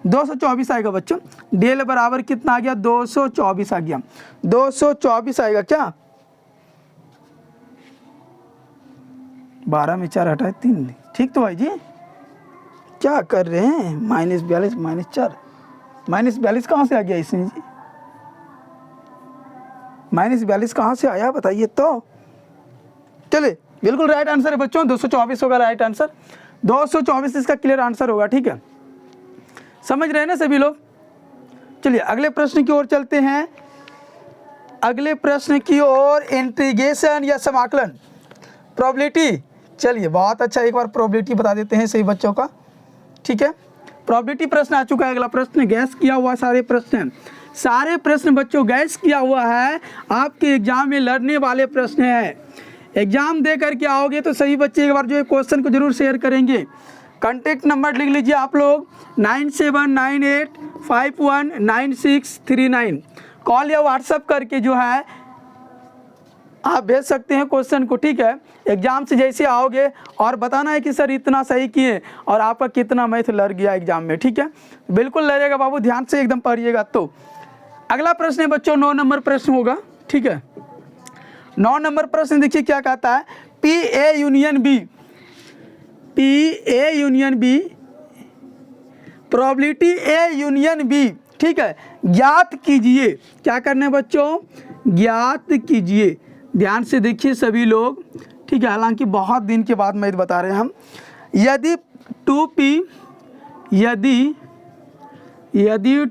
224 आएगा बच्चों। डेल बराबर कितना आ गया 224 आ गया, 224 आएगा क्या, 12 में 4 हटाए 3, ठीक तो भाई जी, क्या कर रहे हैं, -42 -4, -42 कहाँ से आ गया इसमें जी, -42 कहाँ से आया बताइए तो। चलिए बिल्कुल राइट आंसर है बच्चों, 224 होगा राइट आंसर, 224 इसका क्लियर आंसर होगा, ठीक है। समझ रहे हैं ना सभी लोग। चलिए अगले प्रश्न की ओर चलते हैं। अगले प्रश्न की ओर इंटीग्रेशन या समाकलन, प्रोबेबिलिटी। चलिए बहुत अच्छा, एक बार प्रोबेबिलिटी बता देते हैं सही बच्चों का, ठीक है। प्रोबेबिलिटी प्रश्न आ चुका है। अगला प्रश्न गैस किया हुआ सारे प्रश्न बच्चों गैस किया हुआ है, आपके एग्जाम में लड़ने वाले प्रश्न हैं। एग्जाम दे करके आओगे तो सही बच्चे एक बार जो है क्वेश्चन को जरूर शेयर करेंगे। कॉन्टैक्ट नंबर लिख लीजिए आप लोग 9798519639। कॉल या व्हाट्सएप करके जो है आप भेज सकते हैं क्वेश्चन को, ठीक है। एग्जाम से जैसे आओगे और बताना है कि सर इतना सही किए और आपका कितना मैथ लड़ गया एग्जाम में, ठीक है। बिल्कुल लड़ेगा बाबू, ध्यान से एकदम पढ़िएगा। तो अगला प्रश्न है बच्चों 9 नंबर प्रश्न होगा, ठीक है। 9 नंबर प्रश्न देखिए क्या कहता है, P A union B, probability A union B, ठीक है, ज्ञात कीजिए। क्या करना है बच्चों, ज्ञात कीजिए। ध्यान से देखिए सभी लोग, ठीक है, हालांकि बहुत दिन के बाद मैथ बता रहे हैं हम। यदि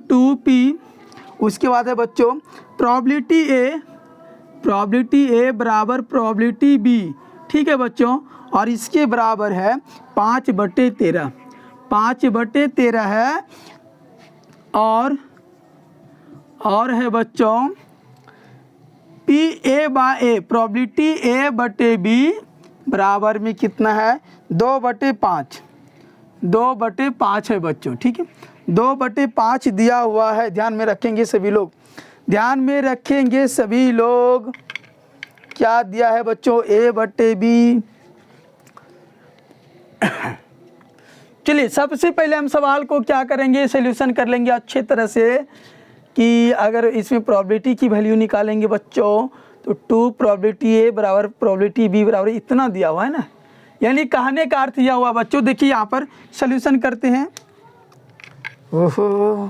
2p उसके बाद है बच्चों प्रोबेबिलिटी ए बराबर प्रोबेबिलिटी बी, ठीक है बच्चों, और इसके बराबर है 5/13, 5/13 है, और है बच्चों PA/A प्रोबेबिलिटी A/B बराबर में कितना है 2/5, 2/5 है बच्चों, ठीक है, 2/5 दिया हुआ है। ध्यान में रखेंगे सभी लोग, ध्यान में रखेंगे सभी लोग, क्या दिया है बच्चों A/B। चलिए सबसे पहले हम सवाल को क्या करेंगे, सॉल्यूशन कर लेंगे अच्छे तरह से कि अगर इसमें प्रोबेबिलिटी की वैल्यू निकालेंगे बच्चों तो 2 प्रोबेबिलिटी A बराबर प्रोबेबिलिटी B बराबर इतना दिया हुआ है ना, यानी कहने का अर्थ यह हुआ बच्चों, देखिए यहाँ पर सॉल्यूशन करते हैं। ओहो,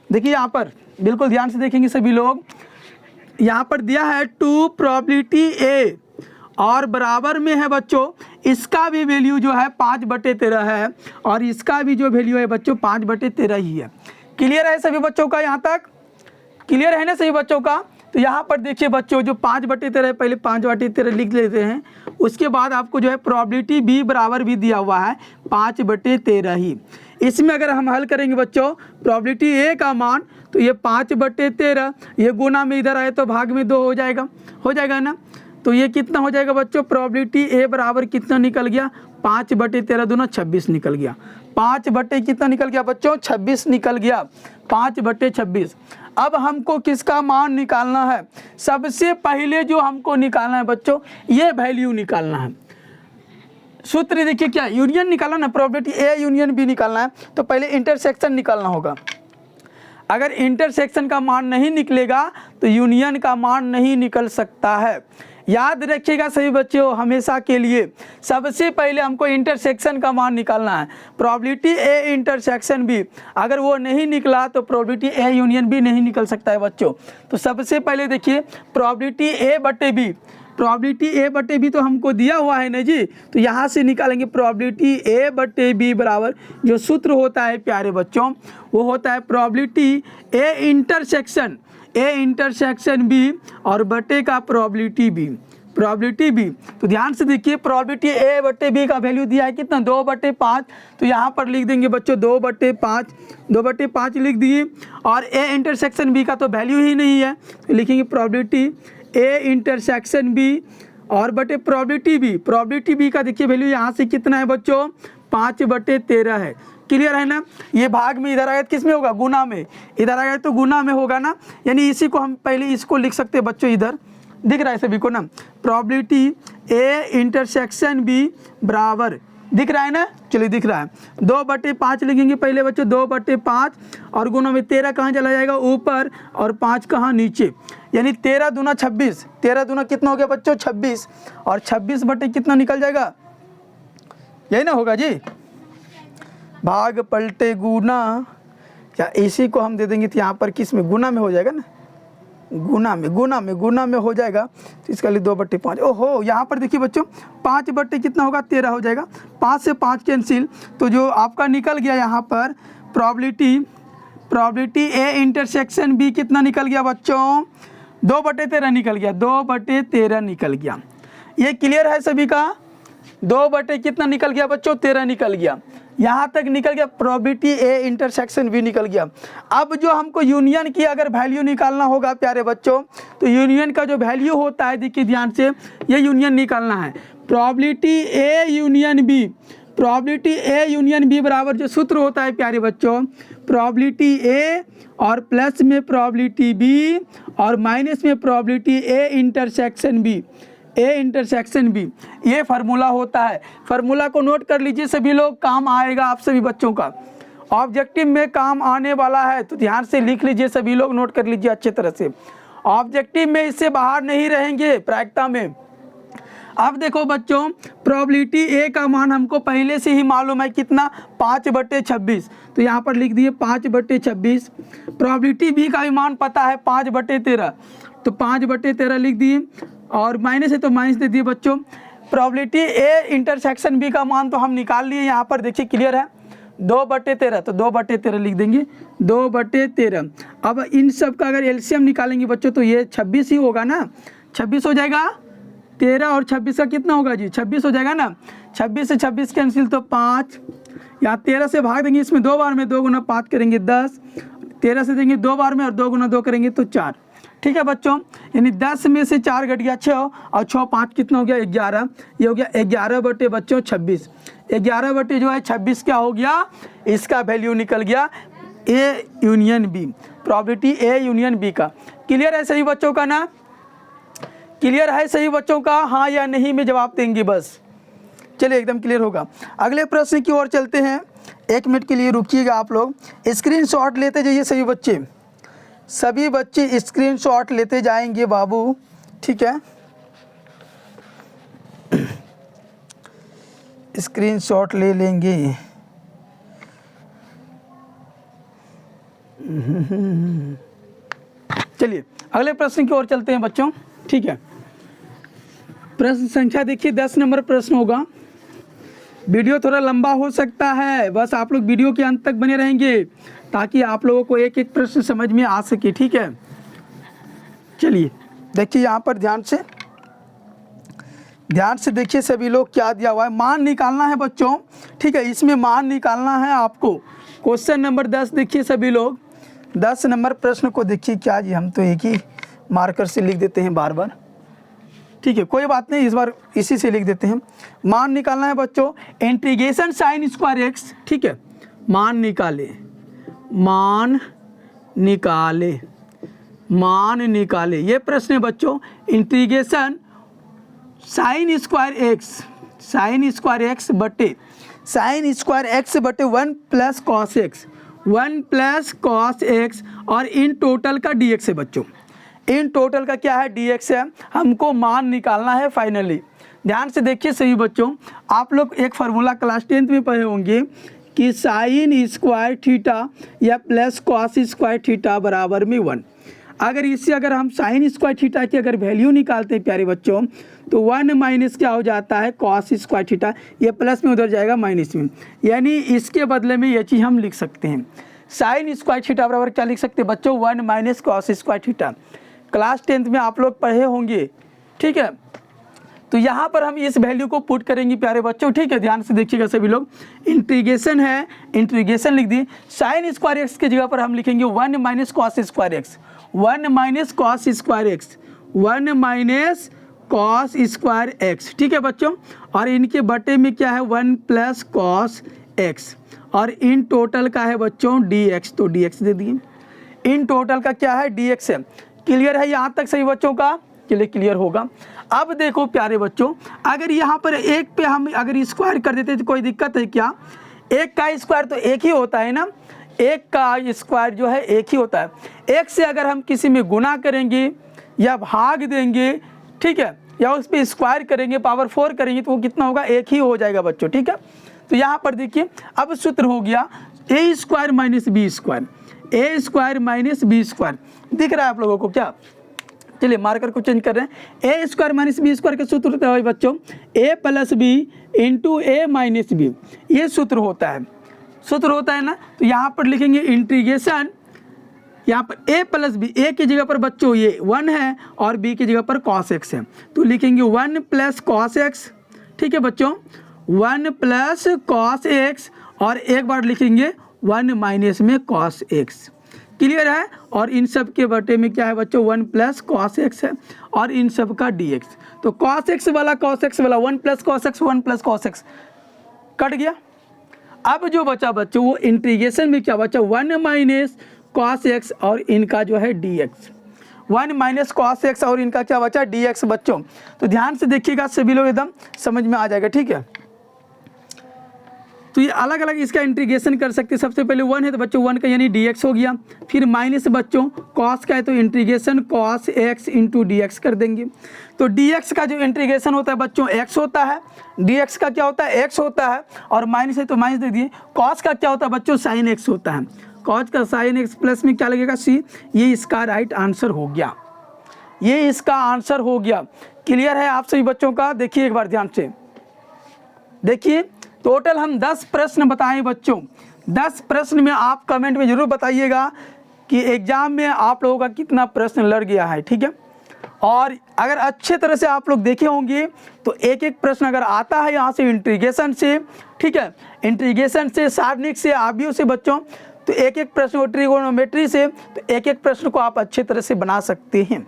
देखिए यहाँ पर बिल्कुल ध्यान से देखेंगे सभी लोग, यहाँ पर दिया है 2 प्रोबेबिलिटी A और बराबर में है बच्चों इसका भी वैल्यू जो है 5/13 है और इसका भी जो वैल्यू है बच्चों 5/13 ही है। क्लियर है सभी बच्चों का, यहाँ तक क्लियर है ना सभी बच्चों का। तो यहाँ पर देखिए बच्चों जो 5/13 है, पहले 5/13 लिख लेते हैं, उसके बाद आपको जो है प्रोबेबिलिटी B बराबर भी दिया हुआ है 5/13 ही। इसमें अगर हम हल करेंगे बच्चों प्रोबेबिलिटी A का मान तो ये 5/13, ये गुना में इधर आए तो भाग में 2 हो जाएगा ना, तो ये कितना हो जाएगा बच्चों प्रोबेबिलिटी A बराबर कितना निकल गया 5/13 दूना 26 निकल गया, 5/ कितना निकल गया बच्चों 26 निकल गया, 5/26। अब हमको किसका मान निकालना है, सबसे पहले जो हमको निकालना है बच्चों ये वैल्यू निकालना है। सूत्र देखिए क्या, यूनियन निकालना ना, प्रोबेबिलिटी A यूनियन B निकालना है तो पहले इंटरसेक्शन निकालना होगा। अगर इंटरसेक्शन का मान नहीं निकलेगा तो यूनियन का मान नहीं निकल सकता है। याद रखिएगा सभी बच्चों, हमेशा के लिए सबसे पहले हमको इंटरसेक्शन का मान निकालना है। प्रोबेबिलिटी A इंटरसेक्शन B अगर वो नहीं निकला तो प्रोबेबिलिटी A यूनियन B नहीं निकल सकता है बच्चों। तो सबसे पहले देखिए प्रोबेबिलिटी A/B, प्रोबेबिलिटी A/B तो हमको दिया हुआ है ना जी, तो यहाँ से निकालेंगे प्रोबेबिलिटी A/B बराबर जो सूत्र होता है प्यारे बच्चों वो होता है प्रोबेबिलिटी A इंटरसेक्शन B और बटे का प्रोबेबिलिटी B। तो ध्यान से देखिए प्रोबेबिलिटी A/B का वैल्यू दिया है कितना 2/5, तो यहाँ पर लिख देंगे बच्चों 2/5 लिख दिए, और A इंटरसेक्शन B का तो वैल्यू ही नहीं है तो लिखेंगे प्रोबेबिलिटी A इंटरसेक्शन B और बटे प्रोबेबिलिटी B का देखिए वैल्यू यहाँ से कितना है बच्चों 5/13 है। क्लियर है ना, ये भाग में इधर आया तो किस में होगा गुना में, इधर आया तो गुना में होगा ना, यानी इसी को हम पहले इसको लिख सकते हैं बच्चों, इधर दिख रहा है सभी को ना, प्रोबेबिलिटी A इंटरसेक्शन B बराबर दिख रहा है ना, चलिए दिख रहा है 2/5 लिखेंगे पहले बच्चों 2/5 और गुना में 13 कहाँ चला जाएगा ऊपर और 5 कहाँ नीचे, यानी 13 दूना 26, 13 दूना कितना हो गया बच्चों 26 और 26/ कितना निकल जाएगा, यही ना होगा जी, भाग पलटे गुना, या इसी को हम दे देंगे तो यहाँ पर किस में गुना में हो जाएगा ना, गुना में हो जाएगा, तो इसका लिए 2/5। ओहो यहाँ पर देखिए बच्चों 5/ कितना होगा 13 हो जाएगा, 5 से 5 कैंसिल, तो जो आपका निकल गया यहाँ पर प्रोबेबिलिटी A इंटरसेक्शन B कितना निकल गया बच्चों 2/13 निकल गया, 2/13 निकल गया। ये क्लियर है सभी का, 2/ कितना निकल गया बच्चों 13 निकल गया, यहाँ तक निकल गया, प्रोबेबिलिटी A इंटरसेक्शन B निकल गया। अब जो हमको यूनियन की अगर वैल्यू निकालना होगा प्यारे बच्चों, तो यूनियन का जो वैल्यू होता है देखिए ध्यान से, ये यूनियन निकालना है, प्रोबेबिलिटी A यूनियन B बराबर जो सूत्र होता है प्यारे बच्चों, प्रोबेबिलिटी A और प्लस में प्रोबेबिलिटी B और माइनस में प्रोबेबिलिटी A इंटरसेक्शन B, ये फार्मूला होता है। फार्मूला को नोट कर लीजिए सभी लोग, काम आएगा आप सभी बच्चों का, ऑब्जेक्टिव में काम आने वाला है, तो ध्यान से लिख लीजिए सभी लोग, नोट कर लीजिए अच्छे तरह से, ऑब्जेक्टिव में इससे बाहर नहीं रहेंगे प्रायिकता में। अब देखो बच्चों प्रोबेबिलिटी A का मान हमको पहले से ही मालूम है कितना 5/26, तो यहाँ पर लिख दिए 5/26। प्रोबेबिलिटी B का भी मान पता है 5/13, तो 5/13 लिख दिए, और माइनस है तो माइनस दे दिए बच्चों। प्रोबेबिलिटी ए इंटरसेक्शन बी का मान तो हम निकाल लिए, यहाँ पर देखिए क्लियर है, 2/13, तो 2/13 लिख देंगे, 2/13। अब इन सब का अगर एलसीएम निकालेंगे बच्चों तो ये 26 ही होगा ना, 26 हो जाएगा। 13 और 26 का कितना होगा जी, 26 हो जाएगा ना। 26 से 26 कैंसिल तो 5, यहाँ 13 से भाग देंगे, इसमें 2 बार में 2 गुना 5 करेंगे 10, 13 से देंगे 2 बार में और 2 गुना 2 करेंगे तो 4। ठीक है बच्चों, यानी 10 में से 4 घट गया 6 और 6 5 कितना हो गया 11, ये हो गया 11 बटे बच्चों 26। 11 बटे जो है 26 क्या हो गया, इसका वैल्यू निकल गया A union B, probability A union B का। क्लियर है सही बच्चों का ना, क्लियर है सही बच्चों का, हाँ या नहीं में जवाब देंगे बस। चलिए एकदम क्लियर होगा। अगले प्रश्न की ओर चलते हैं, 1 मिनट के लिए रुकिएगा आप लोग, स्क्रीनशॉट लेते जाइए सभी बच्चे, सभी बच्चे स्क्रीनशॉट लेते जाएंगे बाबू, ठीक है, स्क्रीनशॉट ले लेंगे। चलिए अगले प्रश्न की ओर चलते हैं बच्चों, ठीक है। प्रश्न संख्या देखिए 10 नंबर प्रश्न होगा। वीडियो थोड़ा लंबा हो सकता है, बस आप लोग वीडियो के अंत तक बने रहेंगे ताकि आप लोगों को एक एक प्रश्न समझ में आ सके, ठीक है। चलिए देखिए यहाँ पर ध्यान से देखिए सभी लोग, क्या दिया हुआ है, मान निकालना है बच्चों, ठीक है, इसमें मान निकालना है आपको। क्वेश्चन नंबर 10 देखिए सभी लोग, 10 नंबर प्रश्न को देखिए। क्या जी, हम तो एक ही मार्कर से लिख देते हैं बार बार, ठीक है, कोई बात नहीं, इस बार इसी से लिख देते हैं। मान निकालना है बच्चों, इंटीग्रेशन साइन स्क्वायर एक्स, ठीक है, मान निकाले, मान निकाले, ये प्रश्न है बच्चों। इंटीग्रेशन साइन स्क्वायर एक्स बटे 1 plus cos x, 1 plus cos x, और इन टोटल का dx है बच्चों, इन टोटल का क्या है dx है, हमको मान निकालना है फाइनली। ध्यान से देखिए सही बच्चों, आप लोग एक फार्मूला क्लास 10th में पढ़े होंगे कि साइन स्क्वायर थीटा या प्लस कॉस स्क्वायर थीटा बराबर में 1। अगर इससे अगर हम साइन स्क्वायर थीटा की अगर वैल्यू निकालते हैं प्यारे बच्चों तो 1 माइनस क्या हो जाता है कॉस स्क्वायर थीटा, ये प्लस में उधर जाएगा माइनस में, यानी इसके बदले में ये चीज़ हम लिख सकते हैं, साइन स्क्वायर थीटा बराबर क्या लिख सकते हैं बच्चों, 1 minus cos square theta. Class 10th में आप लोग पढ़े होंगे, ठीक है। तो यहाँ पर हम इस वैल्यू को पुट करेंगे प्यारे बच्चों, ठीक है, ध्यान से देखिएगा सभी लोग। इंटीग्रेशन है, इंटीग्रेशन लिख दी, साइन स्क्वायर एक्स की जगह पर हम लिखेंगे 1 minus cos square x, 1 minus cos square x, 1 minus cos square x, ठीक है बच्चों। और इनके बटे में क्या है 1 प्लस कॉस एक्स, और इन टोटल का है बच्चों dx, तो dx दे दिए, इन टोटल का क्या है dx है। क्लियर है यहाँ तक सही बच्चों का, क्लियर होगा। अब देखो प्यारे बच्चों, अगर यहाँ पर एक पे हम अगर स्क्वायर कर देते तो कोई दिक्कत है क्या, एक का स्क्वायर तो एक ही होता है ना, एक का स्क्वायर जो है एक ही होता है। एक से अगर हम किसी में गुना करेंगे या भाग देंगे, ठीक है, या उस पर स्क्वायर करेंगे, पावर 4 करेंगे तो वो कितना होगा, एक ही हो जाएगा बच्चों, ठीक है। तो यहाँ पर देखिए अब सूत्र हो गया ए स्क्वायर माइनस बी स्क्वायर, ए स्क्वायर माइनस बी स्क्वायर, दिख रहा है आप लोगों को क्या। चलिए मार्कर को चेंज कर रहे हैं, ए स्क्वायर माइनस बी स्क्वायर का सूत्र होता है बच्चों ए प्लस बी इंटू ए माइनस बी, ये सूत्र होता है ना। तो यहाँ पर लिखेंगे इंटीग्रेशन, यहाँ पर ए प्लस बी, ए की जगह पर बच्चों ये 1 है और बी की जगह पर कॉस एक्स है, तो लिखेंगे 1 प्लस कॉस एक्स, ठीक है बच्चों, 1 प्लस कॉस एक्स, और एक बार लिखेंगे 1 माइनस में कॉस एक्स। क्लियर है। और इन सब के बटे में क्या है बच्चों 1 प्लस कॉस एक्स है, और इन सब का dx, तो कॉस एक्स वाला 1 plus cos x, 1 plus cos x cut गया। अब जो बचा बच्चों वो इंटीग्रेशन में क्या बचा 1 माइनस कॉस एक्स, और इनका जो है dx, 1 माइनस कॉस एक्स और इनका क्या बचा dx बच्चों। तो ध्यान से देखिएगा सभी लोग, एकदम समझ में आ जाएगा, ठीक है। तो ये अलग अलग इसका इंटीग्रेशन कर सकते हैं। सबसे पहले 1 है तो बच्चों 1 का यानी dx हो गया, फिर माइनस बच्चों कॉस का है तो integration cos x into dx कर देंगे। तो dx का जो इंटीग्रेशन होता है बच्चों x होता है, dx का क्या होता है x होता है, और माइनस है तो माइनस दे दिए। कॉस का क्या होता है बच्चों साइन x होता है, कॉस का साइन x प्लस में क्या लगेगा c, ये इसका राइट आंसर हो गया। ये इसका आंसर हो गया। क्लियर है आप सभी बच्चों का? देखिए एक बार ध्यान से देखिए, टोटल हम 10 प्रश्न बताएं बच्चों। 10 प्रश्न में आप कमेंट में जरूर बताइएगा कि एग्जाम में आप लोगों का कितना प्रश्न लड़ गया है, ठीक है। और अगर अच्छे तरह से आप लोग देखे होंगे तो एक एक प्रश्न अगर आता है यहाँ से इंटीग्रेशन से, ठीक है, इंटीग्रेशन से, सारणिक से, आव्यूह से बच्चों, तो एक एक प्रश्न को ट्रिगोनोमेट्री से, तो एक एक प्रश्न को आप अच्छे तरह से बना सकते हैं।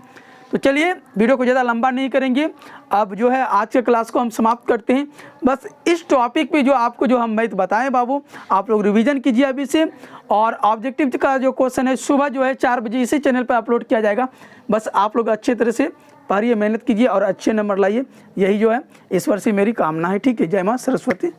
तो चलिए वीडियो को ज़्यादा लंबा नहीं करेंगे, अब जो है आज के क्लास को हम समाप्त करते हैं। बस इस टॉपिक पे जो आपको जो हम मैथ बताएं बाबू, आप लोग रिवीजन कीजिए अभी से। और ऑब्जेक्टिव का जो क्वेश्चन है सुबह जो है 4 बजे इसी चैनल पर अपलोड किया जाएगा। बस आप लोग अच्छे तरह से पढ़िए, मेहनत कीजिए और अच्छे नंबर लाइए, यही जो है ईश्वर से मेरी कामना है, ठीक है। जय माँ सरस्वती।